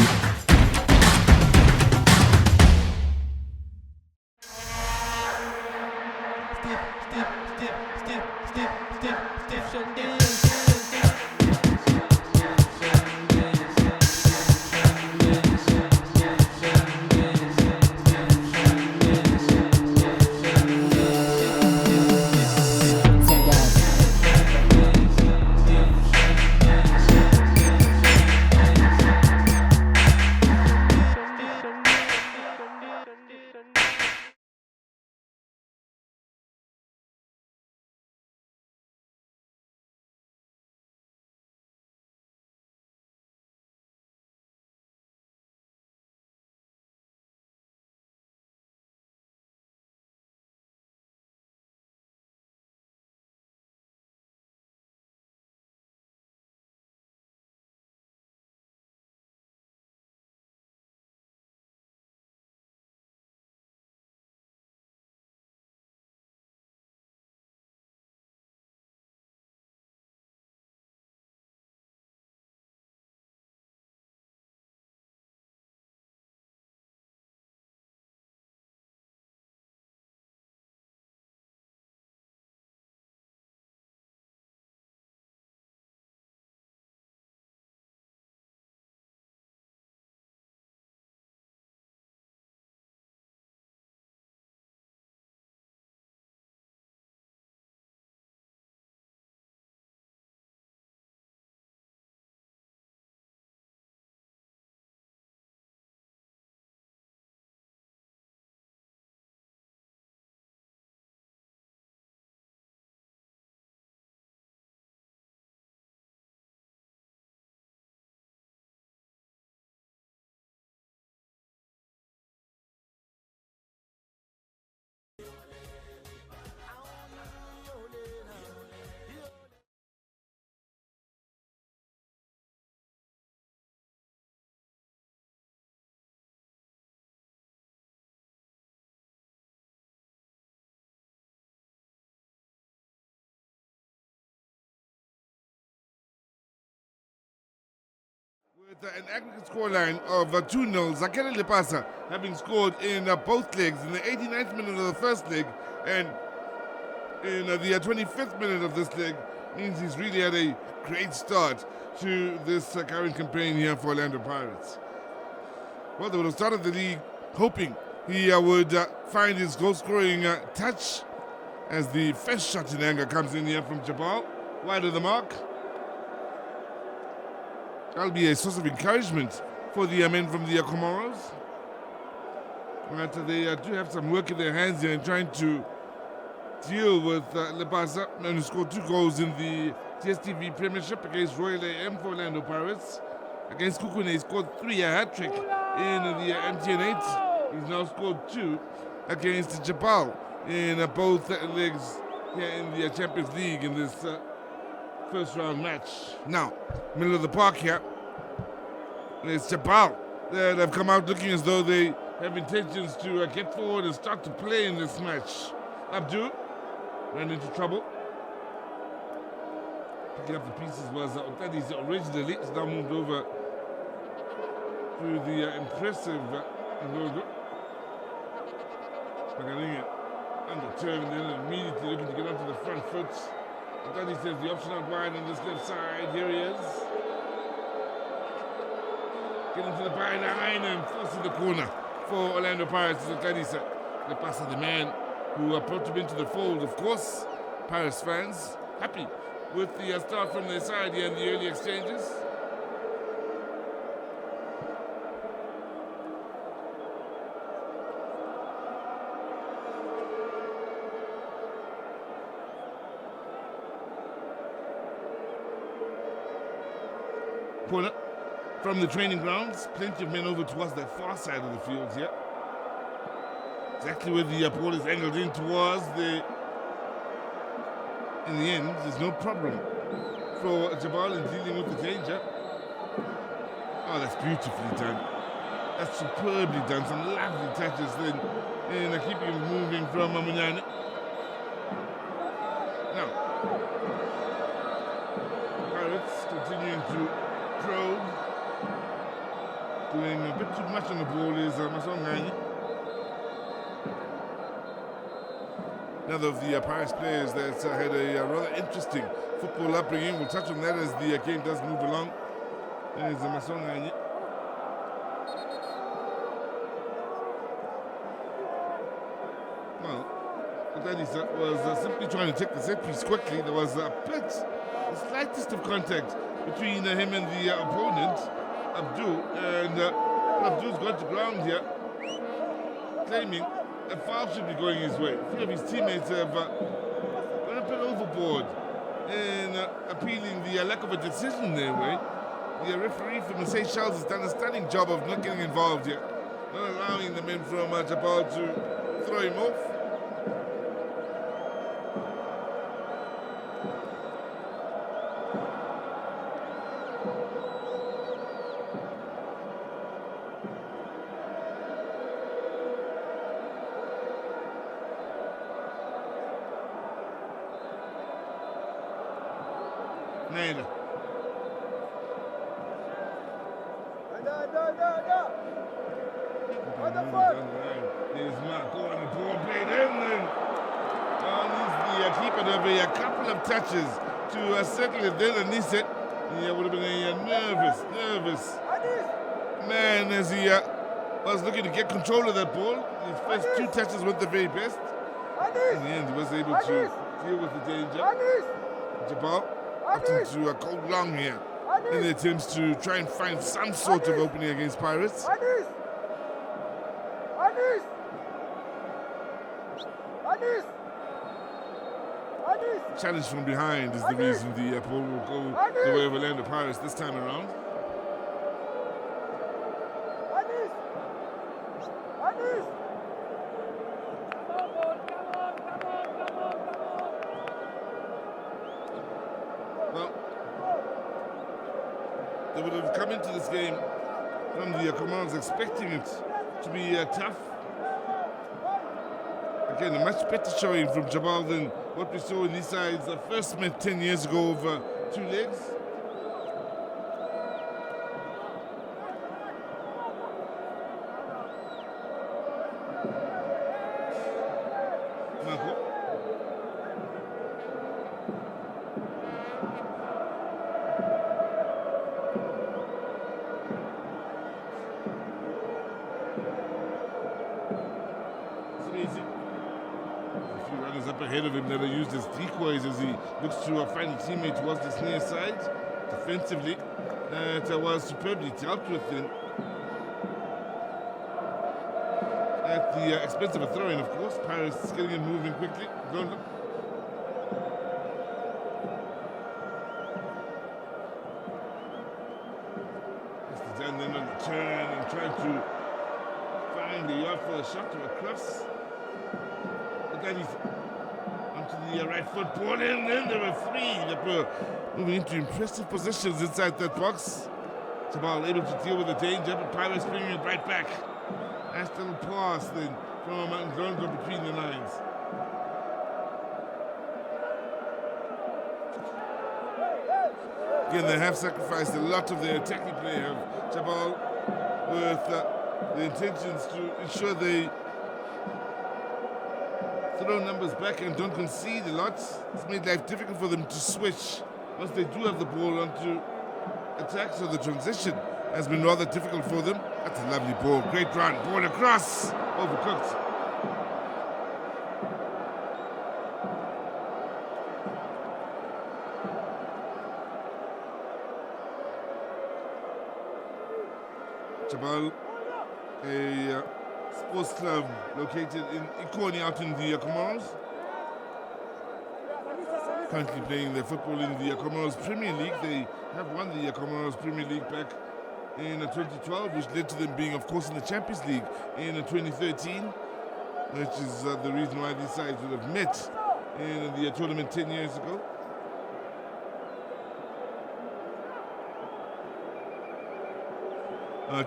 With an aggregate scoreline of 2-0, Zakhele Lepasa having scored in both legs in the 89th minute of the first leg and in the 25th minute of this leg, means he's really had a great start to this current campaign here for Orlando Pirates. Well, they would have started the league hoping he would find his goal-scoring touch as the first shot in anger comes in here from Djabal, wide of the mark. That'll be a source of encouragement for the men from the Comoros. But they do have some work in their hands here in trying to deal with Lepasa, who scored 2 goals in the TSTV Premiership against Royal AM for Orlando Pirates. Against Kukune, he scored 3, a hat-trick in the MTN 8. He's now scored 2 against Djabal in both legs here in the Champions League in this first round match. Now, middle of the park here, it's Djabal. They've come out looking as though they have intentions to get forward and start to play in this match. Abdul ran into trouble. Picking up the pieces was Otadis originally. It's now moved over to the impressive Ngogo. Magalinga undetermined and immediately looking to get onto the front foot. Otadis says the option out wide on this left side. Here he is. Getting to the byline and forcing the corner for Orlando Pirates. Otadis Lepasa, the man who brought him into the fold, of course. Pirates fans happy with the start from their side here in the early exchanges. Corner from the training grounds. Plenty of men over towards the far side of the field here. Exactly where the ball is angled in towards the... In the end, there's no problem for Djabal in dealing with the danger. Oh, that's beautifully done. That's superbly done. Some lovely touches then in keeping him moving from Munyane. Now, Pirates continuing to probe. doing a bit too much on the ball is Maswanganyi. Another of the Paris players that's had a rather interesting football upbringing. We'll touch on that as the game does move along. There's Maswanganyi. Well, Otadisa was simply trying to take the set piece quickly. There was a bit, the slightest of contact between him and the opponent, Abdul, and Abdul's got to ground here, claiming a foul should be going his way. A few of his teammates have gone a bit overboard in appealing the lack of a decision their way. The referee from the Seychelles has done a stunning job of not getting involved here, not allowing the men from Djabal to throw him off. Nader. There's Marco on the ball played in, and needs the keeper to have a couple of touches to settle it then, and he said he would have been nervous man as he was looking to get control of that ball. His first two touches weren't the very best. In the end, he was able to deal with the danger. Djabal opting to go long here in the attempts to try and find some sort of opening against Pirates. Challenge from behind is the reason the ball will go the way of Orlando Pirates this time around. Well, they would have come into this game from the Commanders expecting it to be tough. Again, a much better showing from Djabal than what we saw in these sides first met 10 years ago over two legs. Marco. Up ahead of him that are used as decoys as he looks to find a teammate towards this near side. Defensively, that was superbly dealt with then. At the expense of a throw-in, of course. Paris getting it moving quickly. Don't look. Mr. Dan then on the turn and trying to find the yard for a shot to a cross. But then he's to the right foot ball, and then there were three that were moving into impressive positions inside that box. Djabal able to deal with the danger, but Pirates bringing it right back. Nice little pass then from Ngondo between the lines. Again, they have sacrificed a lot of their attacking play of Djabal with the intentions to ensure they throw numbers back and don't concede a lot. It's made life difficult for them to switch once they do have the ball onto attack, so the transition has been rather difficult for them. That's a lovely ball, great run, ball across, overcooked. Djabal, a sports club located in Ikoni out in the Comoros. Currently playing their football in the Comoros Premier League. They have won the Comoros Premier League back in 2012, which led to them being, of course, in the Champions League in 2013, which is the reason why these sides would have met in the tournament 10 years ago.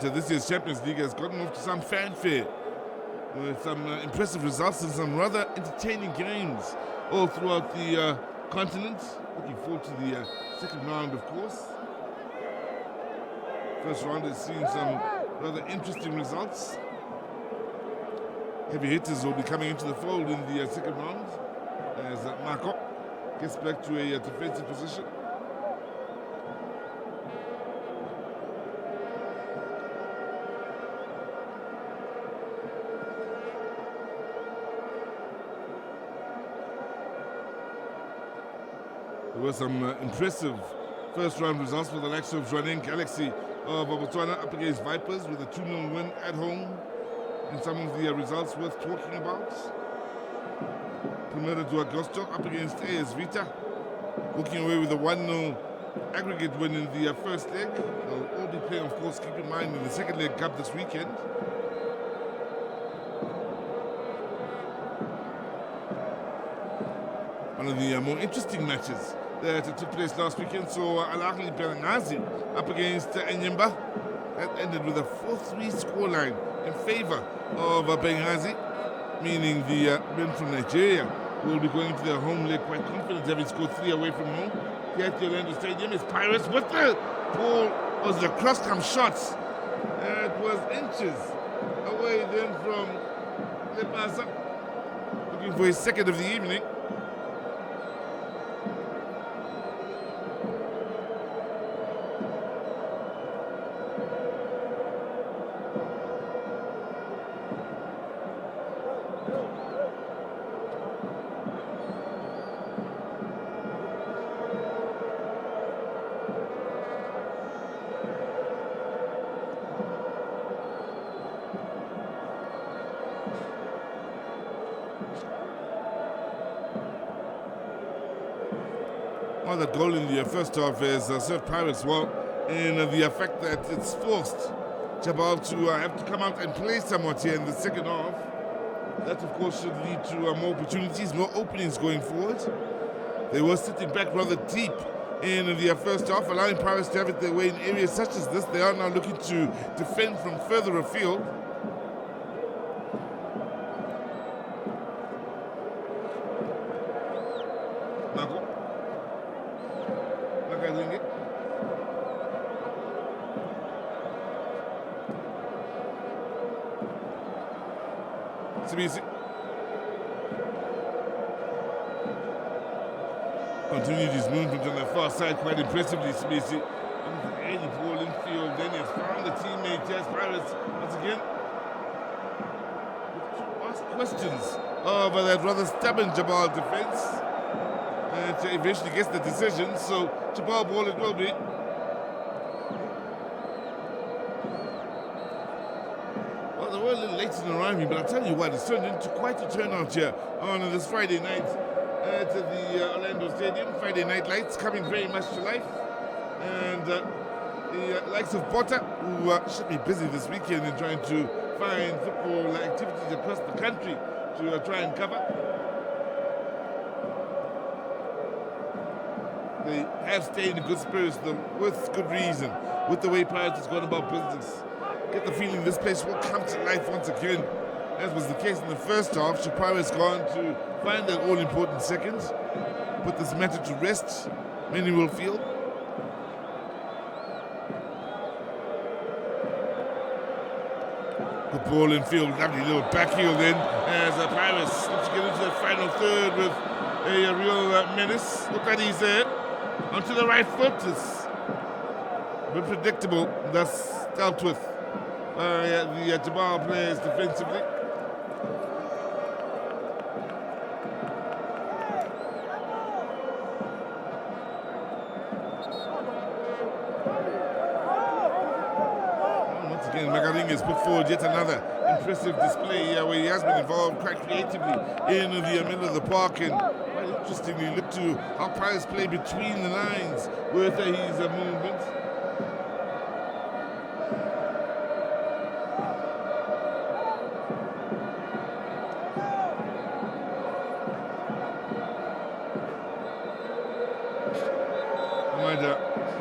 This year's Champions League has gotten off to some fanfare with some impressive results and some rather entertaining games all throughout the continent. Looking forward to the second round, of course. First round has seen some rather interesting results. Heavy hitters will be coming into the fold in the second round as Marco gets back to a defensive position. There were some impressive first round results for the likes of Jwaneng Galaxy of Botswana up against Vipers with a 2-0 win at home. And some of the results worth talking about. Primero de Agosto up against AS Vita, walking away with a 1-0 aggregate win in the first leg. They'll all be playing, of course, keep in mind, in the second leg cup this weekend. One of the more interesting matches that took place last weekend saw Al Ahly Benghazi up against Enyimba. That ended with a 4-3 scoreline in favor of Benghazi, meaning the men from Nigeria will be going to their home leg quite confident, having scored 3 away from home. Here at the Orlando Stadium is Pirates with the ball. Was the cross-come shots. It was inches away then from Lepasa, looking for his second of the evening. Well, the goal in the first half has served Pirates well in the fact that it's forced Djabal to have to come out and play somewhat here in the second half. That, of course, should lead to more opportunities, more openings going forward. They were sitting back rather deep in the first half, allowing Pirates to have it their way in areas such as this. They are now looking to defend from further afield. Sibisi continued his movement on the far side quite impressively. Sibisi any ball infield, then he's found the teammate. Yes, Pirates once again to ask questions of that rather stubborn Djabal defense, and eventually gets the decision. So Djabal ball it will be. They were a little late in arriving, but I'll tell you what, it's turned into quite a turnout here on this Friday night at the Orlando Stadium. Friday night lights coming very much to life. And the likes of Potter, who should be busy this weekend in trying to find football activities across the country to try and cover. They have stayed in good spirits, though, with good reason, with the way Pirates has gone about business. Get the feeling this place will come to life once again, as was the case in the first half. Should Pirates go on to find that all-important seconds, put this matter to rest, many will feel. Good ball in field, lovely little back heel then, as Pirates look to get into the final third with a real menace. Look at he's there, onto the right foot. It's a bit predictable, thus dealt with the Djabal players defensively. Once again, Magaring has put forward yet another impressive display where he has been involved quite creatively in the middle of the park, and quite interestingly look to how Pirates play between the lines with his movements.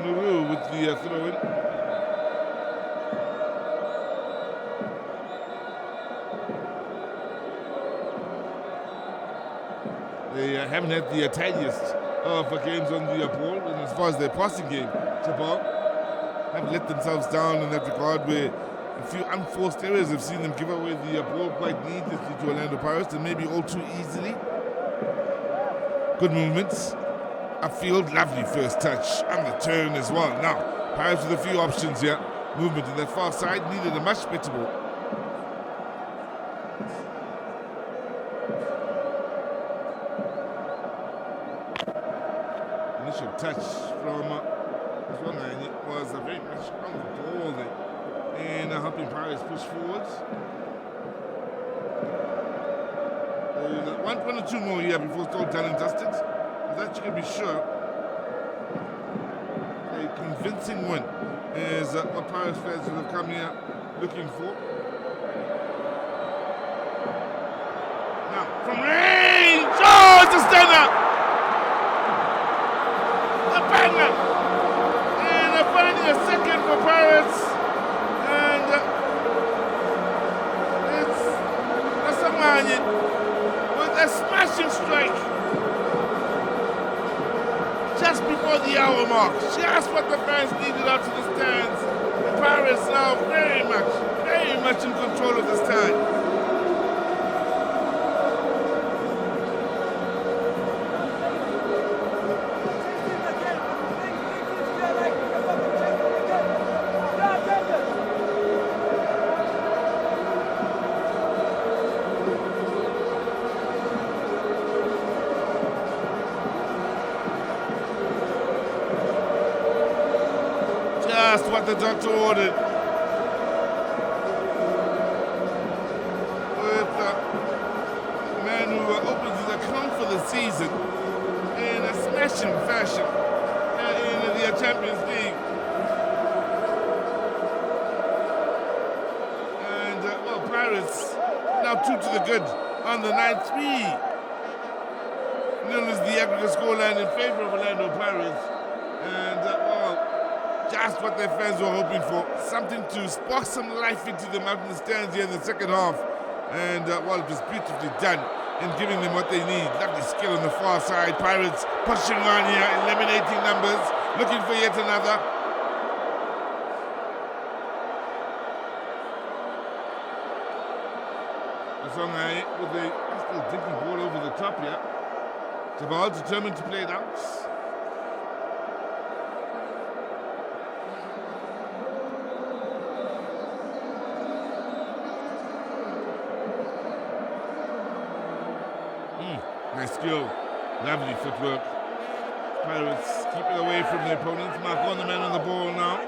Nuru with the throw-in. They haven't had the tidiest of games on the ball, and as far as their passing game, Djabal have let themselves down in that regard, where a few unforced errors. I've seen them give away the ball quite needlessly to Orlando Pirates, and maybe all too easily. Good movements. Upfield, lovely first touch. And the turn as well. Now, Pirates with a few options here. Movement in that far side needed a much better ball. Initial touch from Maswanganyi was very much on the ball there in helping Pirates push forwards. One or two more here before it's all done and dusted. That you can be sure a convincing win is what Pirates fans will have come here looking for. Now, from range! Oh, it's a stunner! A banger! And finally a second for Pirates. And it's Maswanganyi with a smashing strike. Just before the hour mark, just what the fans needed out to the stands. The Pirates now very much in control of this time. Just what the doctor ordered. With the man who opens his account for the season in a smashing fashion in the Champions League. And, Pirates now 2 to the good on the 9-3. Known as the aggregate scoreline in favor of Orlando Pirates. And, just what their fans were hoping for. Something to spark some life into them out in the stands here in the second half. And, it was beautifully done in giving them what they need. Lovely skill on the far side. Pirates pushing on here, eliminating numbers, looking for yet another. Maswanganyi with a still dipping ball over the top here. Djabal determined to play it out. Nice skill, lovely footwork. Pirates keep it away from their opponents. Mark on the man on the ball now.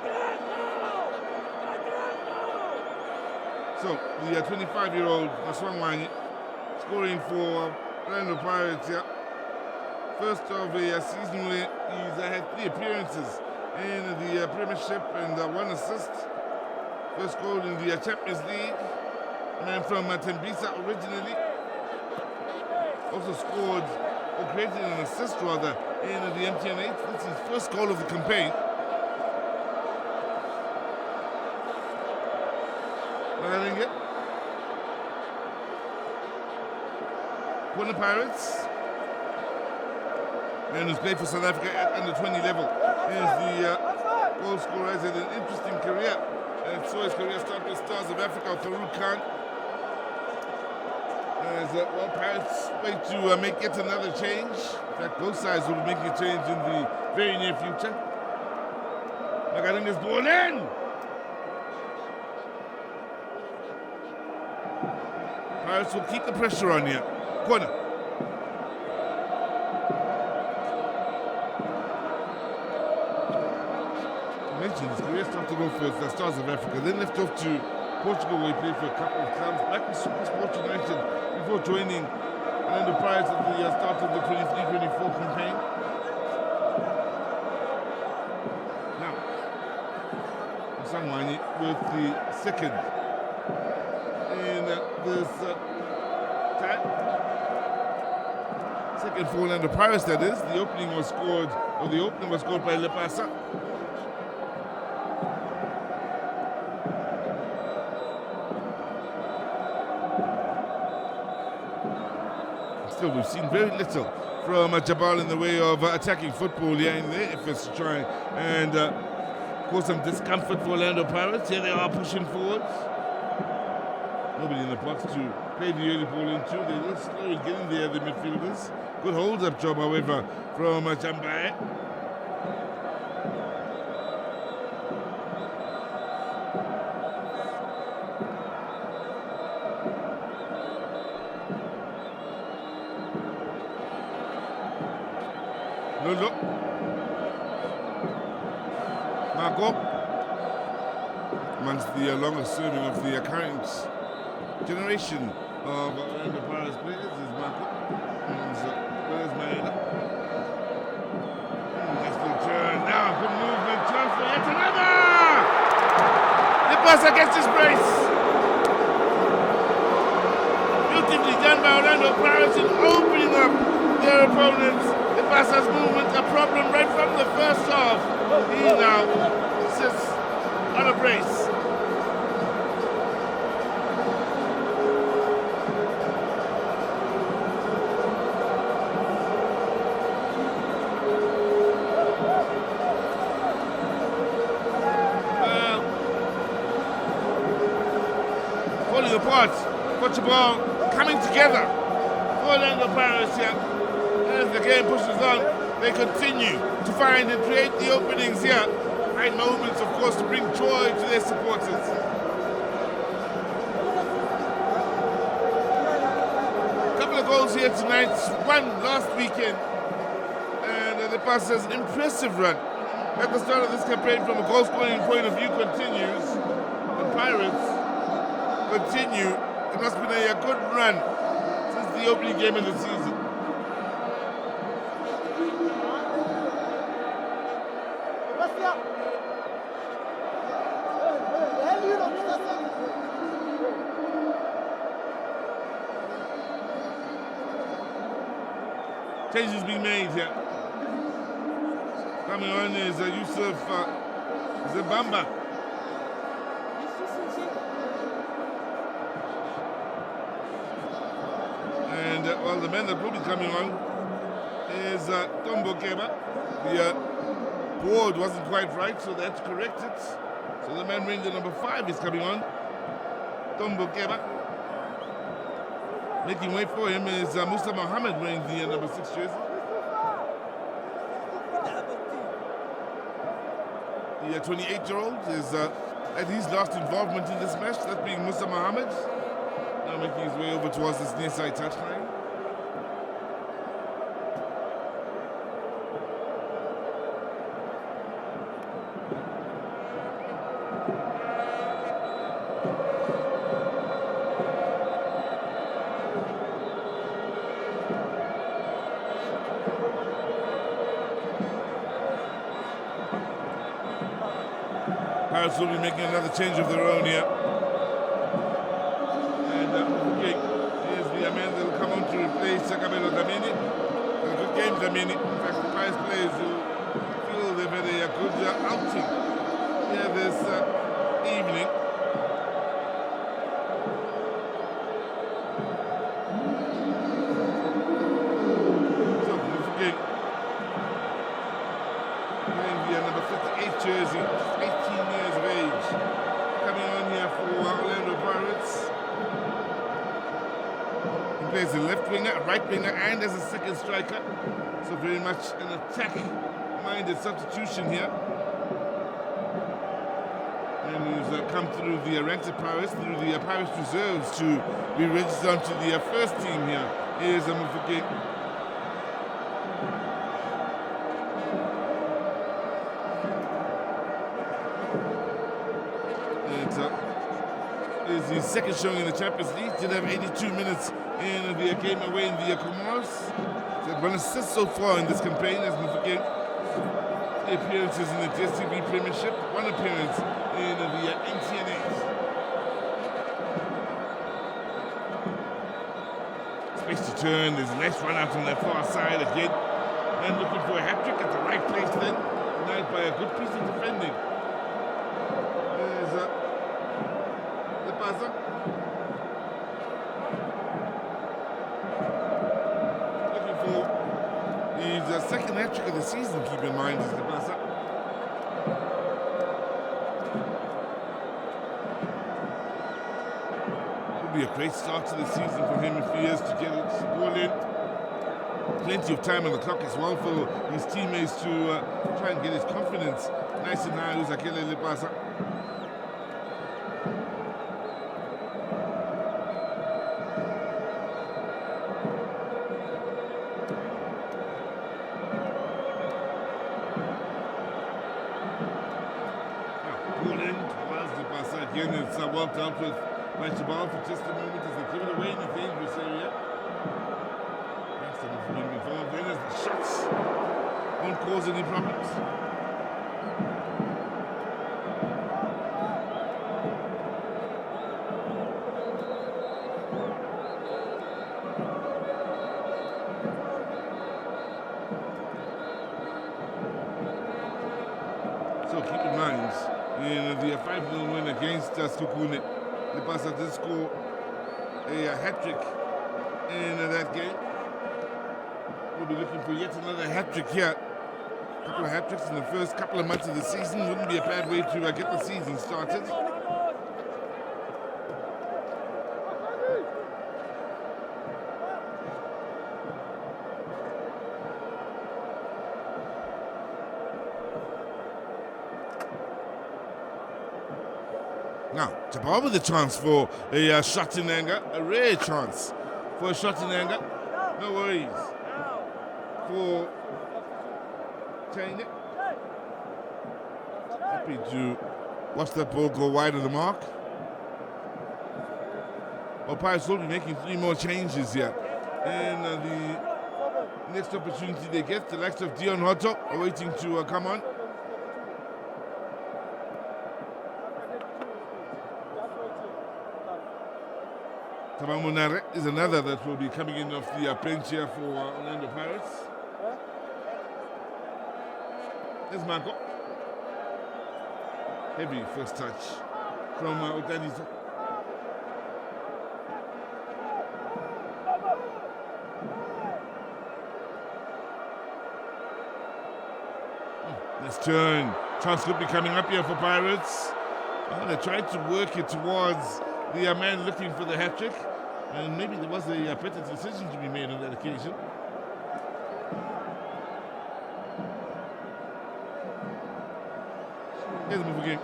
So the 25-year-old Maswanganyi scoring for Orlando Pirates here. First of a season where he's had 3 appearances in the Premiership and 1 assist. First goal in the Champions League. Man from Tembisa originally. Also scored, or created an assist rather, in the MTN 8. This is his first goal of the campaign. Corner Pirates. Man who's played for South Africa at under 20 level. Is the goal scorer. Has had an interesting career. And saw his career start with Stars of Africa, Farouk Khan. As Pirates wait to make yet another change. In fact, both sides will be making a change in the very near future. Magaringa's ball in! Pirates will keep the pressure on here. Corner. I mentioned his career started off with the Stars of Africa, then left off to Portugal, where he played for a couple of clubs. Back with Sport United before joining Orlando Pirates at the start of the 23-24 campaign. Now, Maswanganyi with the second in this time. Second for Orlando Pirates, that is. The opening was scored, or the opening was scored by Lepasa. Still, we've seen very little from Djabal in the way of attacking football here in their efforts to try and cause some discomfort for Orlando Pirates. Here they are pushing forwards. Nobody in the box to play the early ball into. They're a little slow in getting there, the midfielders. Good hold-up job, however, from Djabal. Lolo. Marco. Amongst the longest serving of the current generation of Orlando Pirates players is Marco. Where's Maeda? Nice little turn. Now, good movement. Chance for yet another! Lepasa gets his brace. Beautifully done by Orlando Pirates in opening up their opponents. Lepasa's movement a problem right from the first half. He now sits on a brace. Falling apart. Djabal coming together for Orlando Pirates here. As the game pushes on, they continue to find and create the openings here. Find moments, of course, to bring joy to their supporters. A couple of goals here tonight, one last weekend. And the Lepasa's impressive run at the start of this campaign from a goal-scoring point of view continues. The Pirates continue. It must have been a good run since the opening game of the season. Changes being made here. Coming on is Yusuf Zabamba. And well, the man that will be coming on is Tombo Keba. The board wasn't quite right, so they had to correct it. So the man wearing the number 5 is coming on. Tombo Keba. Making way for him is Musa Mohammed wearing the number 6 jersey. The 28-year-old is at his last involvement in this match, that being Musa Mohammed. Now making his way over towards this near side touchline. Pirates will be making another change of their own here. And here's the man that will come on to replace Zakhele Lepasa. A good game, Dlamini. In fact, the Pirates players who feel they've had a good outing here this evening. So, again, wearing the number 58 jersey. 18 years of age, coming on here for Orlando Pirates. He plays a left winger, a right winger, and as a second striker. So very much an attack-minded substitution here. And who's come through the ranks of Pirates, through the Pirates reserves to be registered onto the first team here. Here's Mufake. Is his second showing in the Champions League. Did have 82 minutes in the game away in the Comoros. So one assist so far in this campaign as Mufake. Appearances in the DSTV Premiership, one appearance in the NTN8. Space to turn, there's a nice run out on the far side again. And looking for a hat-trick at the right place then. Denied by a good piece of defending. There's Lepasa. Looking for his second hat-trick of the season, keep in mind, is Lepasa. Would be a great start to the season for him if he is to get it goal in. Plenty of time on the clock as well for his teammates to try and get his confidence nice and high. Zakhele Lepasa. Again, it's well dealt with by Djabal for just a moment as they give it away in the dangerous area. Next time if we're involved in as the shots won't cause any problems. So keep in mind, in the 5-0 win against Zakhele Lepasa did score a hat-trick in that game. We'll be looking for yet another hat-trick here. A couple of hat-tricks in the first couple of months of the season wouldn't be a bad way to get the season started. Now, Djabal with a chance for a shot in anger, a rare chance for a shot in anger. No worries for China. Happy to watch that ball go wide of the mark. Well, Pirates will be making 3 more changes here. And the next opportunity they get, the likes of Dion Hotto are waiting to come on. Munare is another that will be coming in off the bench here for Orlando Pirates. There's Marco. Heavy first touch from Otadisa. This turn. Chance could be coming up here for Pirates. They tried to work it towards the man looking for the hat-trick. And maybe there was a better decision to be made on that occasion. Here's the move again.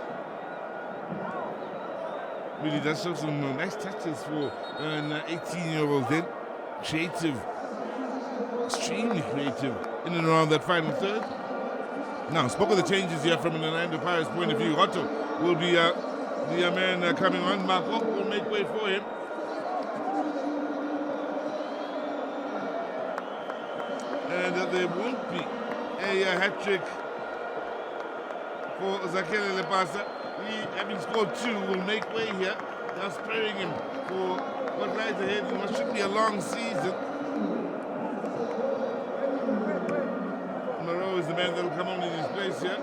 Really does show some nice touches for an 18-year-old then. Creative, extremely creative in and around that final third. Now, spoke of the changes here from an Orlando Pirates point of view. Otto will be the man coming on. Marco will make way for him. And there won't be a hat-trick for Zakhele Lepasa. He, having scored 2, will make way here. They're sparing him for what lies ahead in what should be a long season. Moreau is the man that will come on in his place here.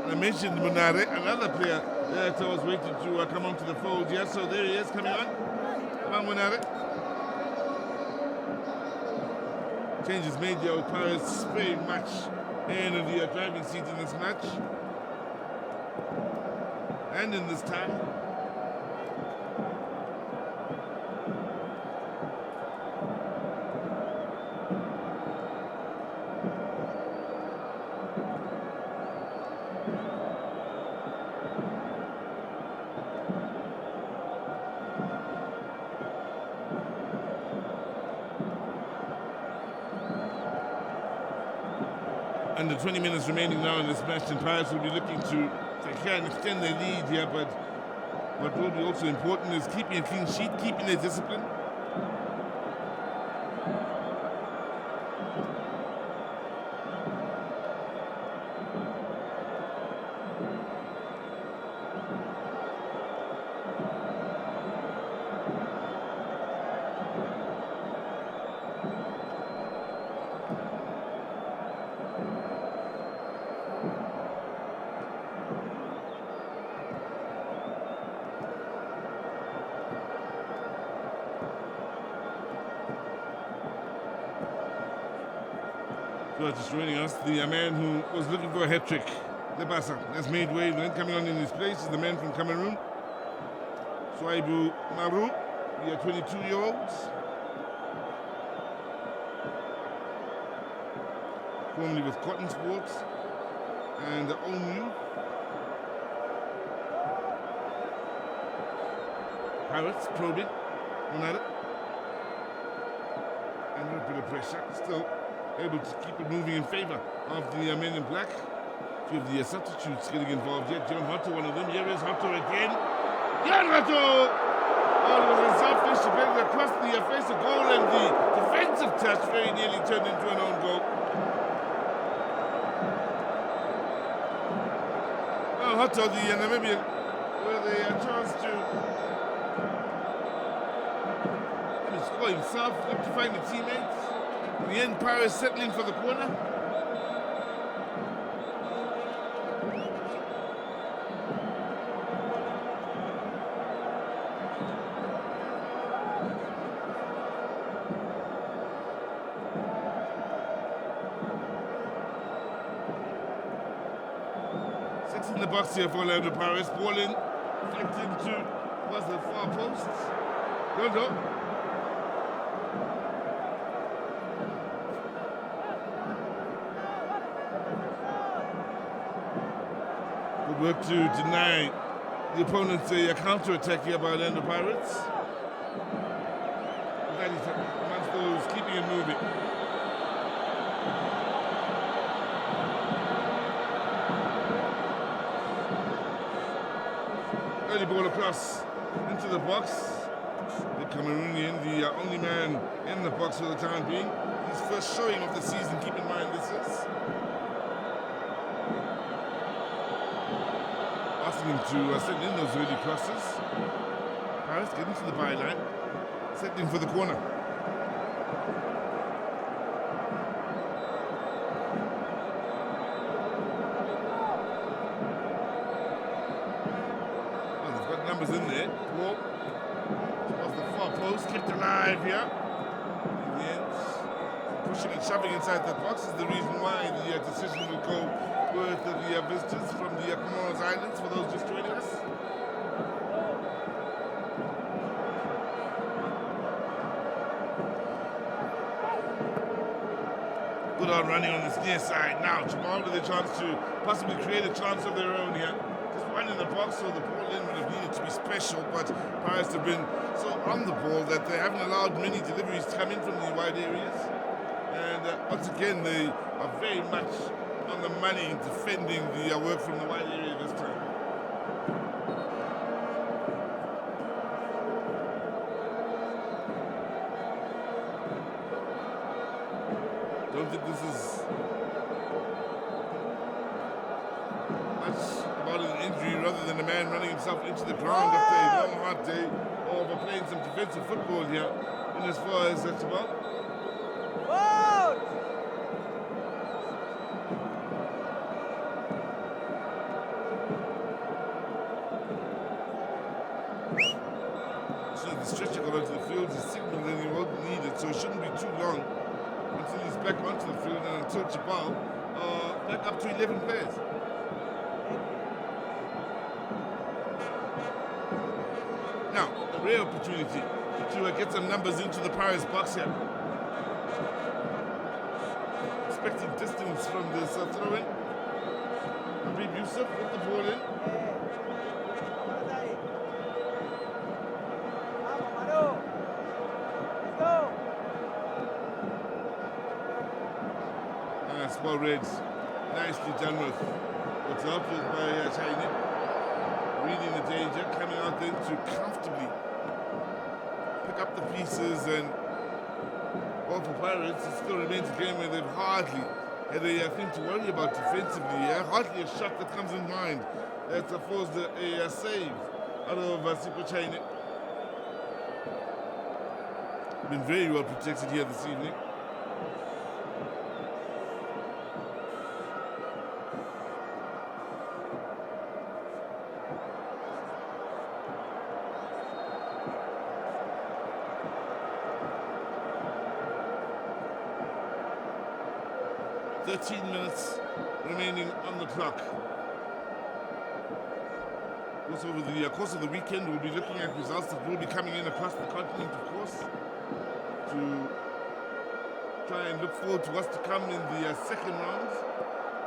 And I mentioned Munare, another player that was waiting to come onto the fold here. So there he is coming on. Come on, Munare. Changes made there with Pirates very much in the driving seat in this match. And in this time. Under 20 minutes remaining now in this match, and Pirates will be looking to try and extend their lead here, but what will be also important is keeping a clean sheet, keeping their discipline. Just joining us, the man who was looking for a hat-trick, Lepasa, has made way. Then coming on in his place is the man from Cameroon, Swaibu Maru. the 22-year-olds. Formerly with Cotton Sports and ONU. Pirates probing on at it. And a bit of pressure. Still able to keep it moving in favor of the men in black. A few of the substitutes getting involved here. John Hotto, one of them. Here is Hotto again. Jan Hotto! Oh, it was unselfish. She played it across the face of goal, and the defensive touch very nearly turned into an own goal. Well, Hotto, the Namibian, with a chance to score himself, look to find the teammates. In the end, Paris settling for the corner. Six in the box here for Orlando Paris. Ball in, flicked into, was the far post. No. Good work to deny the opponents a counter-attack here by Orlando Pirates. That is amongst those keeping it moving. Early ball across into the box. The Cameroonian, the only man in the box for the time being. His first showing of the season, keep in mind this is. Asking him to send in those early crosses. Paris getting to the byline, settling for the corner. Well, they've got numbers in there. Ball towards the far post, kept alive here. In the end, pushing and shoving inside that box is the reason why the decision will go with the visitors from the Comoros Islands, for those just joining us. Good on running on this near side. Now, Djabal with a chance to possibly create a chance of their own here. Just one in the box, so the ball in would have needed to be special, but Paris have been so on the ball that they haven't allowed many deliveries to come in from the wide areas. And once again, they are very much on the money in defending the work from the wide area this time. Don't think this is much about an injury rather than a man running himself into the ground after a long, hard day of playing some defensive football here in as far as Djabal. The stretcher got onto the field, his signal then he won't need it, so it shouldn't be too long until he's back onto the field and until Djabal back up to 11 players. Now, a rare opportunity to get some numbers into the Paris box here. Expecting distance from this throw-in. Habib Yusuf with the ball in. Well read, nicely done with what's up with by China. Reading the danger, coming out then to comfortably pick up the pieces, and well, for Pirates it still remains a game where they've hardly had a thing to worry about defensively. Hardly a shot that comes in mind that forced a save out of Super China. Been very well protected here this evening. Minutes remaining on the clock. course, over the course of the weekend, we'll be looking at results that will be coming in across the continent, of course, to try and look forward to what's to come in the second round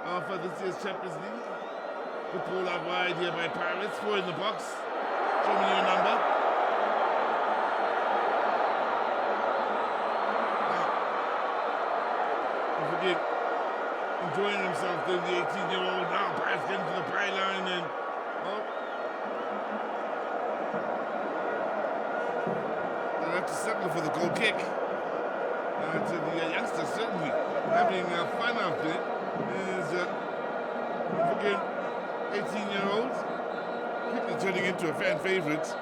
of this year's Champions League. Good ball out wide here by Pirates. 4 in the box. Show me your number. Now, don't forget, enjoying himself, then the 18-year-old. Now Pirates getting to the byline and, well, they'll have to settle for the goal kick. To the youngsters certainly having fun out there. Is again 18-year-olds quickly turning into a fan favorite.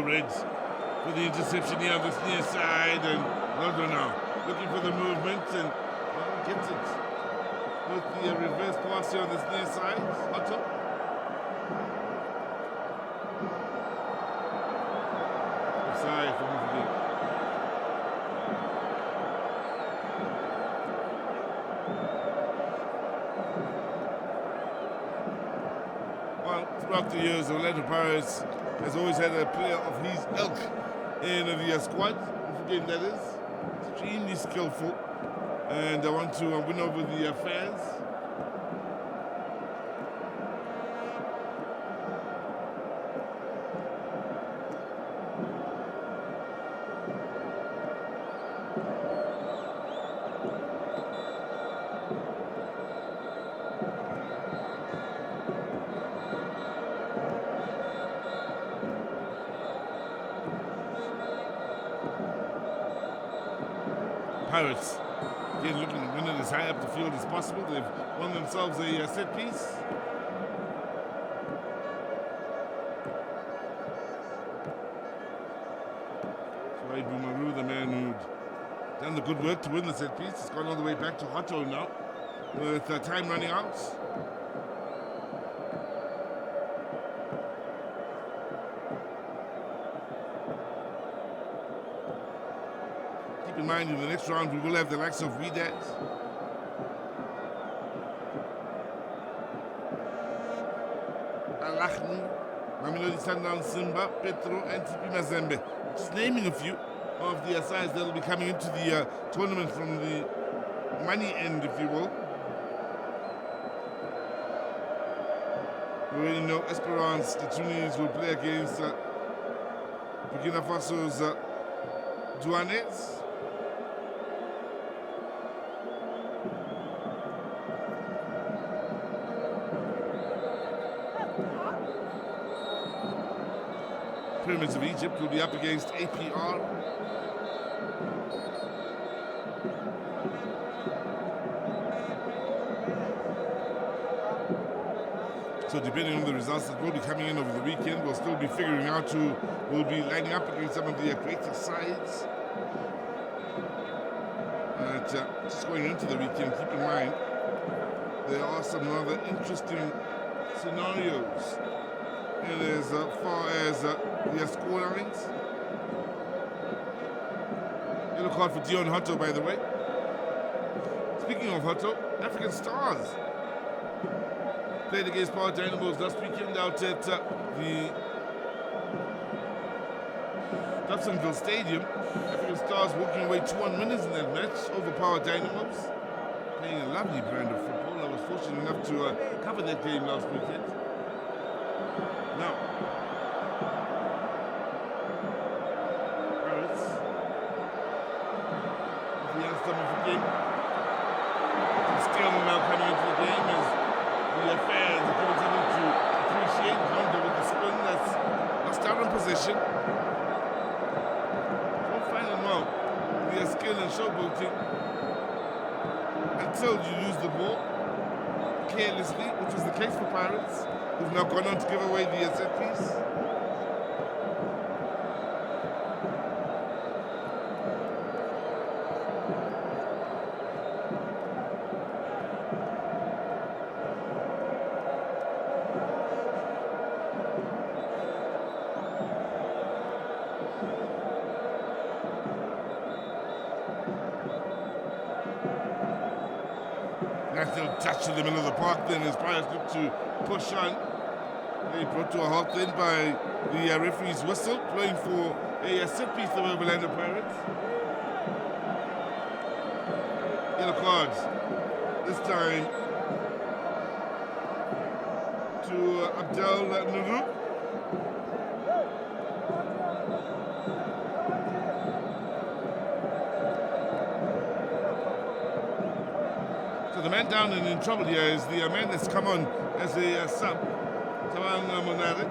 Reds for the interception here on this near side, and London now looking for the movement and gets it with the reverse pass here on this near side. Otto. Offside from the Well, throughout the years, Orlando Pirates has always had a player of his ilk in the squad. Again, that is extremely skillful, and I want to win over the fans. Pirates, again, looking to win it as high up the field as possible. They've won themselves a set piece. Swai Bumaru, the man who'd done the good work to win the set piece, has gone all the way back to Hotto now with time running out. In mind, in the next round, we will have the likes of Widat, Alachni, Mamelodi Sundowns, Simba, Petro, and TP Mazembe. Just naming a few of the sides that will be coming into the tournament from the money end, if you will. We already know Esperance, the Tunis will play against Burkina Faso's Douanes. Pyramids of Egypt will be up against APR. So depending on the results that will be coming in over the weekend, we'll still be figuring out who will be lining up against some of the greater sides. Just going into the weekend, keep in mind, there are some rather interesting scenarios in as far as the score lines. Yellow card for Dion Hotto, by the way. Speaking of Hotto, African Stars played against Power Dynamos last weekend out at the Dobsonville Stadium. African Stars walking away 2-1 winners in that match over Power Dynamos. Playing a lovely brand of football. I was fortunate enough to cover that game last weekend. Now, Pirates, the young stomach of the game. Still now coming into the game as the fans are continuing to appreciate Honda with the spin that's lost out on position. All fine and well. Their skill and showboating until you lose the ball carelessly, which was the case for Pirates, who've now gone on to give away the set piece. Nice little touch in the middle of the park then as Pirates look to push on. They brought to a halt then by the referee's whistle, blowing for a set piece of Orlando Pirates. Yellow cards. This time to Abdel Nuru. So the man down and in trouble here is the man that's come on as a sub, Tawan Monade.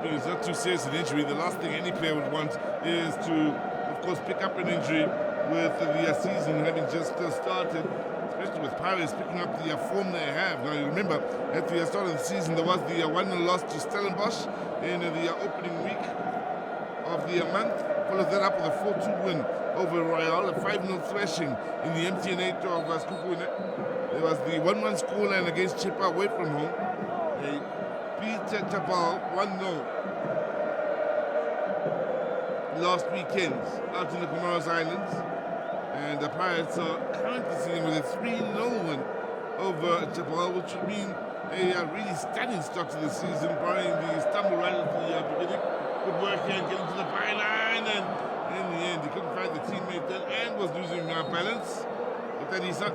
It's not too serious an injury. The last thing any player would want is to, of course, pick up an injury with the season having just started, especially with Pirates picking up the form they have. Now, you remember, at the start of the season, there was the 1-0 loss to Stellenbosch in the opening week of the month. Followed that up with a 4-2 win over Royal, a 5-0 thrashing in the MTN8 of Skukuene. There was the 1-1 scoreline against Chippa away from home. They beat Djabal 1-0 last weekend out in the Comoros Islands, and the Pirates are currently sitting with a 3-0 win over Djabal, which would mean a really stunning start to the season, barring the stumble right at the beginning. Good work here and getting to the byline, and in the end he couldn't find the teammate then and was losing balance, but then he's not.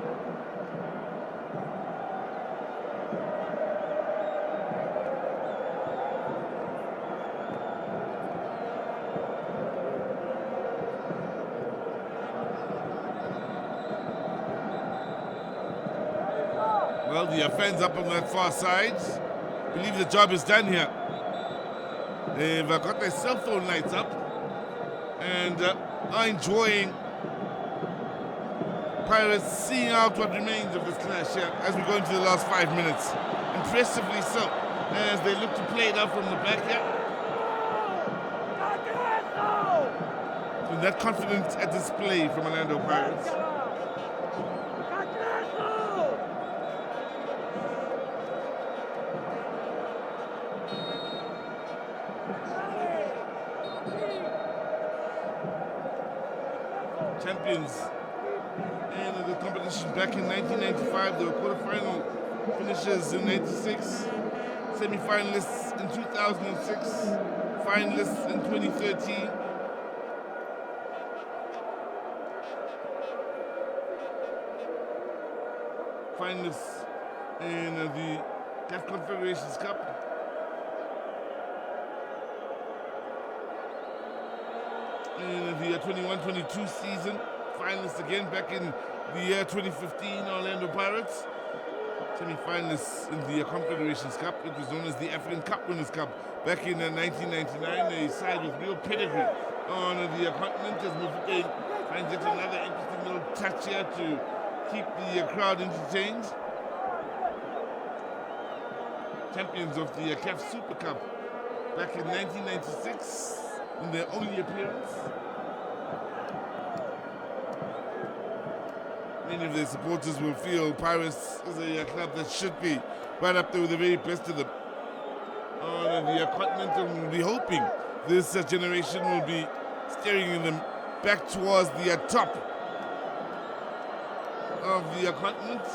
Well, the fans up on that far side believe the job is done here. They've got their cell phone lights up and are enjoying Pirates seeing out what remains of this clash here as we go into the last 5 minutes. Impressively so, as they look to play it out from the back here. So that confidence at display from Orlando Pirates. Champions in the competition back in 1995. They were quarterfinal finishers in 96, semi-finalists in 2006, finalists in 2013. Finalists in the CAF Confederations Cup. In the 21-22 season, finalists again back in the year 2015, Orlando Pirates. Semi-finalists in the Confederations Cup. It was known as the African Cup Winners' Cup back in 1999. A side with real pedigree on the continent as Mufukeng finds yet another interesting little touch here to keep the crowd entertained. Champions of the CAF Super Cup back in 1996. In their only appearance. Many of their supporters will feel Pirates is a club that should be right up there with the very best of them on the continent, and we'll be hoping this generation will be steering them back towards the top of the continent,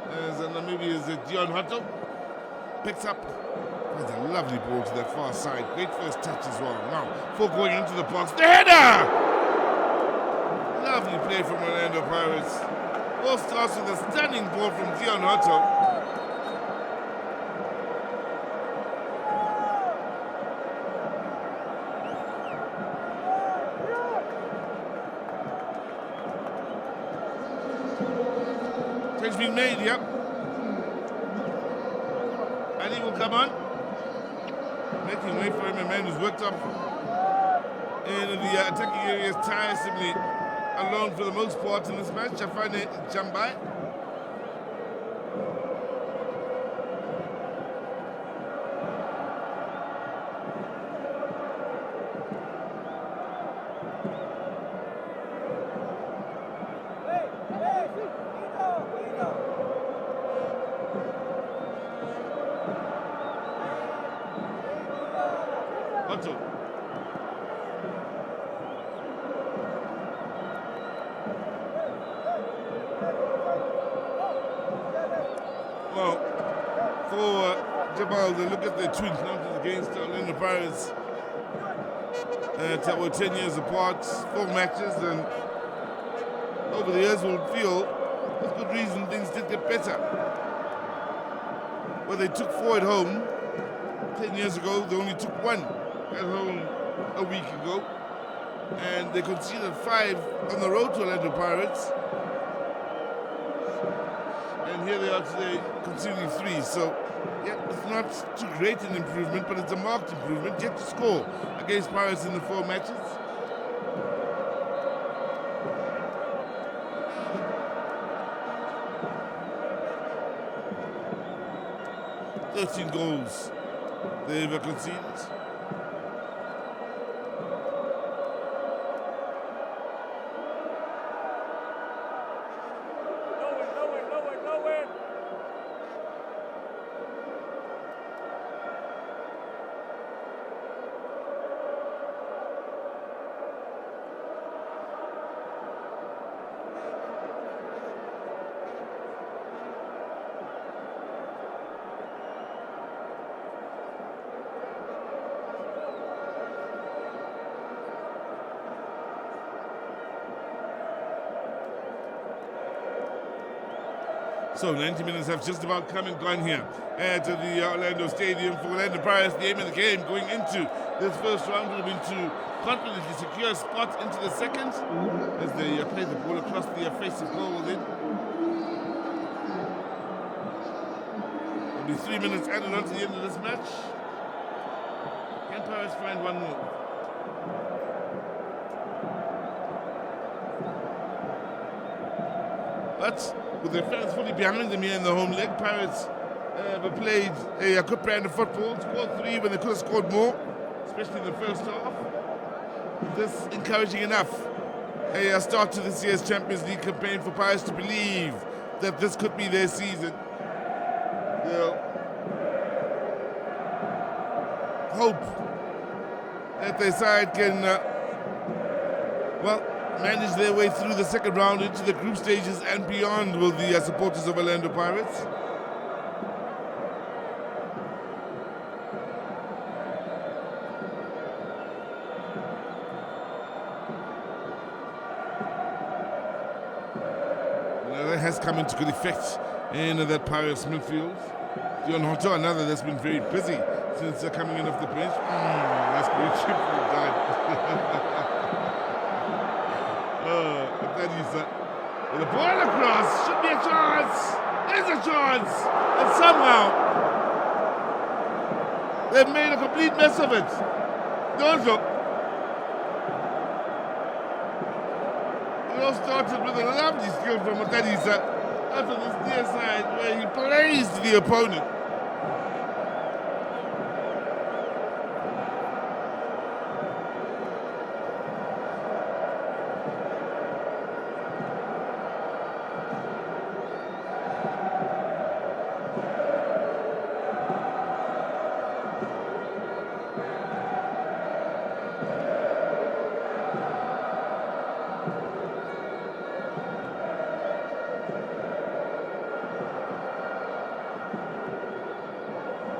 as maybe as Dion Hutto picks up. That's a lovely ball to that far side. Great first touch as well. Now, before going into the box, the header! Lovely play from Orlando Pirates. Ball starts with a stunning ball from Dion Hutto. Change being made, yep. And he will come on. Making way for him, a man who's worked up in the attacking areas tiresomely alone for the most part in this match. Zakhele Lepasa. Well, for Djabal, they look at their twin numbers against Orlando Pirates that were 10 years apart, 4 matches, and over the years we'll feel with good reason things did get better. Well, they took 4 at home 10 years ago. They only took 1 at home a week ago, and they conceded 5 on the road to Orlando Pirates, and here they are today conceding 3. So yeah, it's not too great an improvement, but it's a marked improvement. Yet to score against Pirates in the 4 matches. Goals they've conceded. So 90 minutes have just about come and gone here at the Orlando Stadium for Orlando Pirates. The aim of the game going into this first round will be to confidently secure a spot into the second as they play the ball across the face of goal. Then it'll be 3 minutes added on to the end of this match. Can Pirates find one more? But with their fans fully behind them here in the home leg, Pirates have played a good brand of football, scored 3 when they could have scored more, especially in the first half. This encouraging enough a start to this year's Champions League campaign for Pirates to believe that this could be their season. They'll hope that their side can, manage their way through the second round into the group stages and beyond with the supporters of Orlando Pirates. Now that has come into good effect in that Pirates midfield. Dion Hoto, another that's been very busy since coming in off the bench. That's great. The ball across, should be a chance. There's a chance. And somehow, they've made a complete mess of it. Dozo. It all started with a lovely skill from Mutadisa after this near side where he blazed the opponent.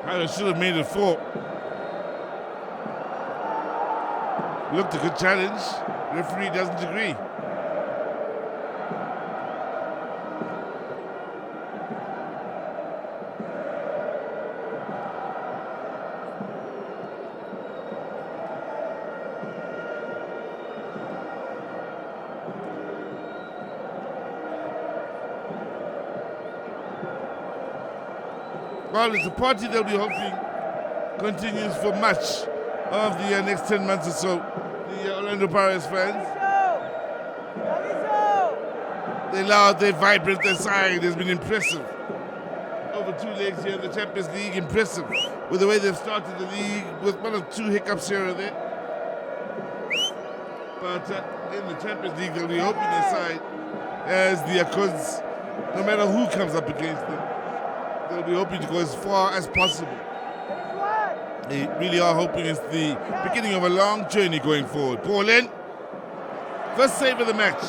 Pirates should have made it 4. Looked a good challenge. Referee doesn't agree. Well, it's a party that we're hoping continues for much of the next 10 months or so. The Orlando Pirates fans, they loud, they're vibrant, their side has been impressive. Over 2 legs here in the Champions League, impressive with the way they've started the league with 1 or 2 hiccups here and there. But in the Champions League, they'll be hoping their side as the Akuz, no matter who comes up against them, they'll be hoping to go as far as possible. They really are hoping it's the beginning of a long journey going forward. Ball in. First save of the match.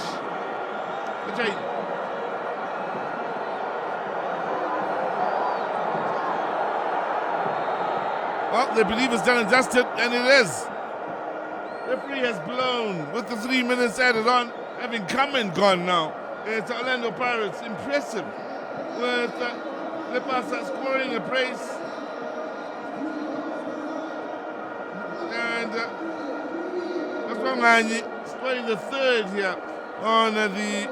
Well, they believe it's done and dusted, and it is. Referee has blown with the 3 minutes added on, having come and gone now. It's Orlando Pirates, impressive, with Lepasa scoring a brace. And Maswanganyi scoring the third here on the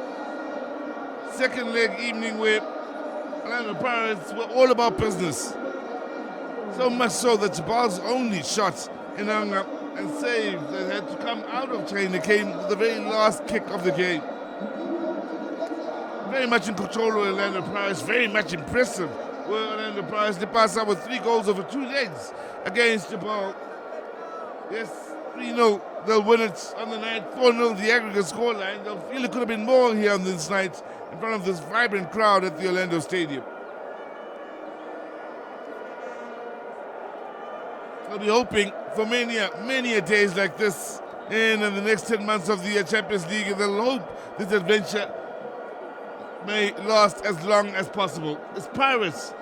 second leg evening where Orlando Pirates were all about business. So much so that Djabal's only shot in Anga and save that had to come out of China came with the very last kick of the game. Very much in control of Orlando Pirates, very much impressive with Orlando Pirates. Lepasa with 3 goals over 2 legs against Djabal. Yes, 3-0. They'll win it on the night. 4-0 the aggregate scoreline. They'll feel it could have been more here on this night in front of this vibrant crowd at the Orlando Stadium. They'll be hoping for many days like this in the next 10 months of the Champions League, and they'll hope this adventure may last as long as possible. It's Pirates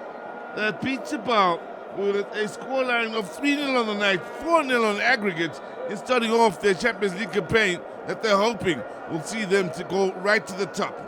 that beat Djabal with a scoreline of 3-0 on the night, 4-0 on aggregate, in starting off their Champions League campaign that they're hoping will see them to go right to the top.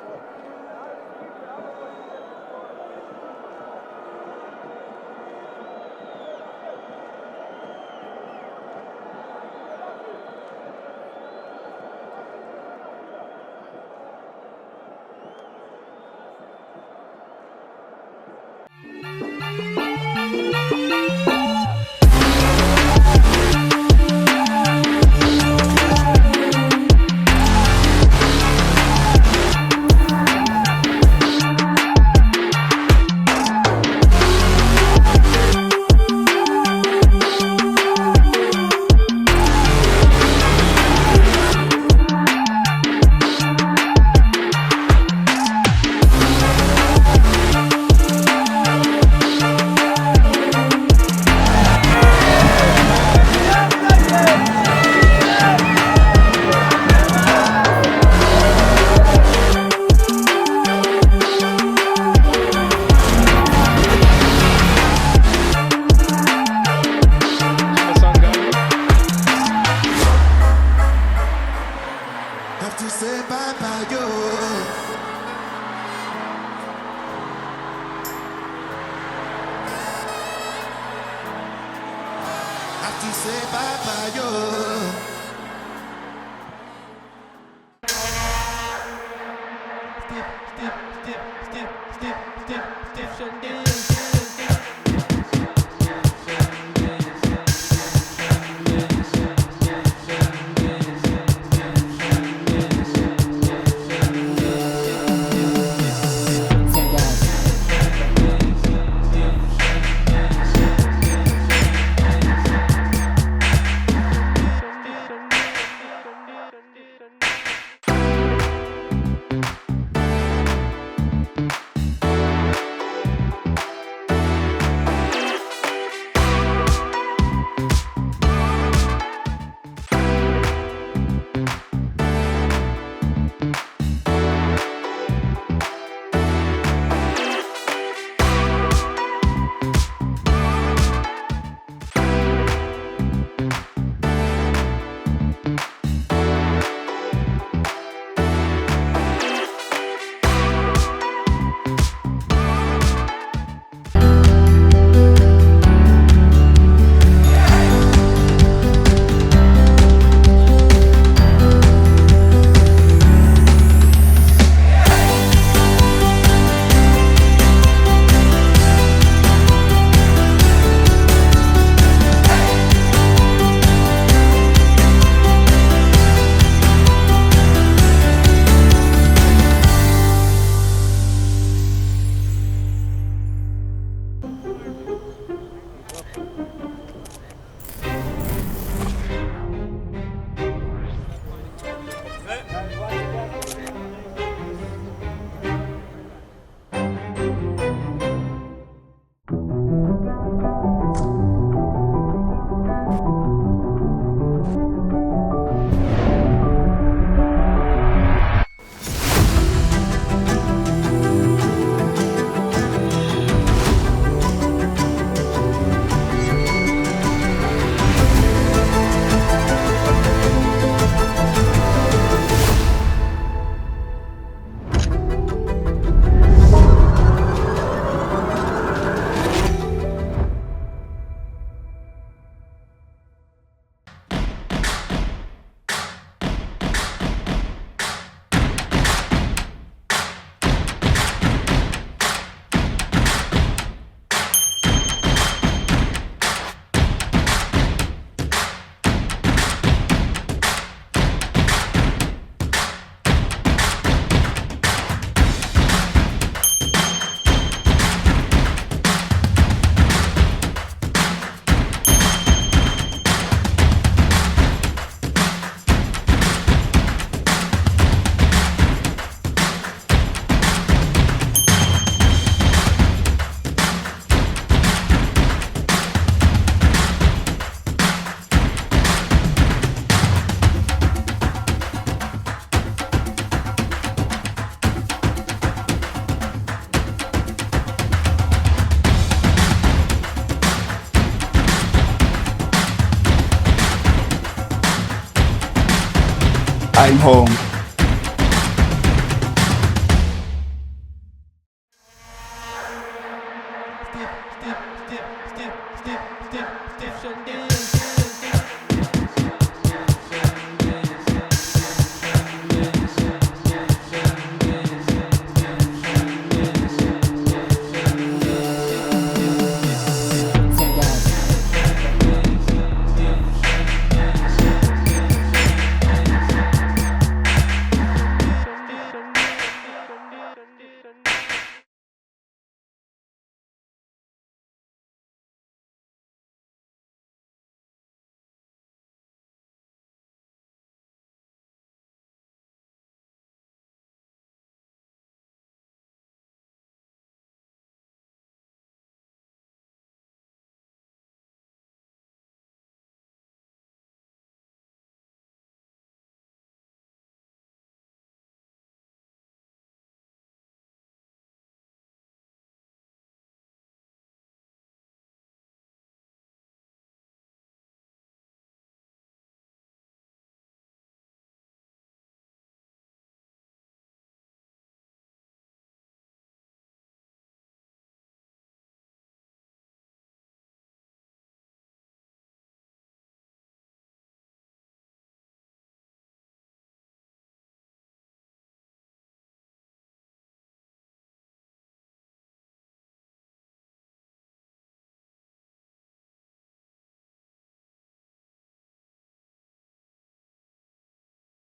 I'm home.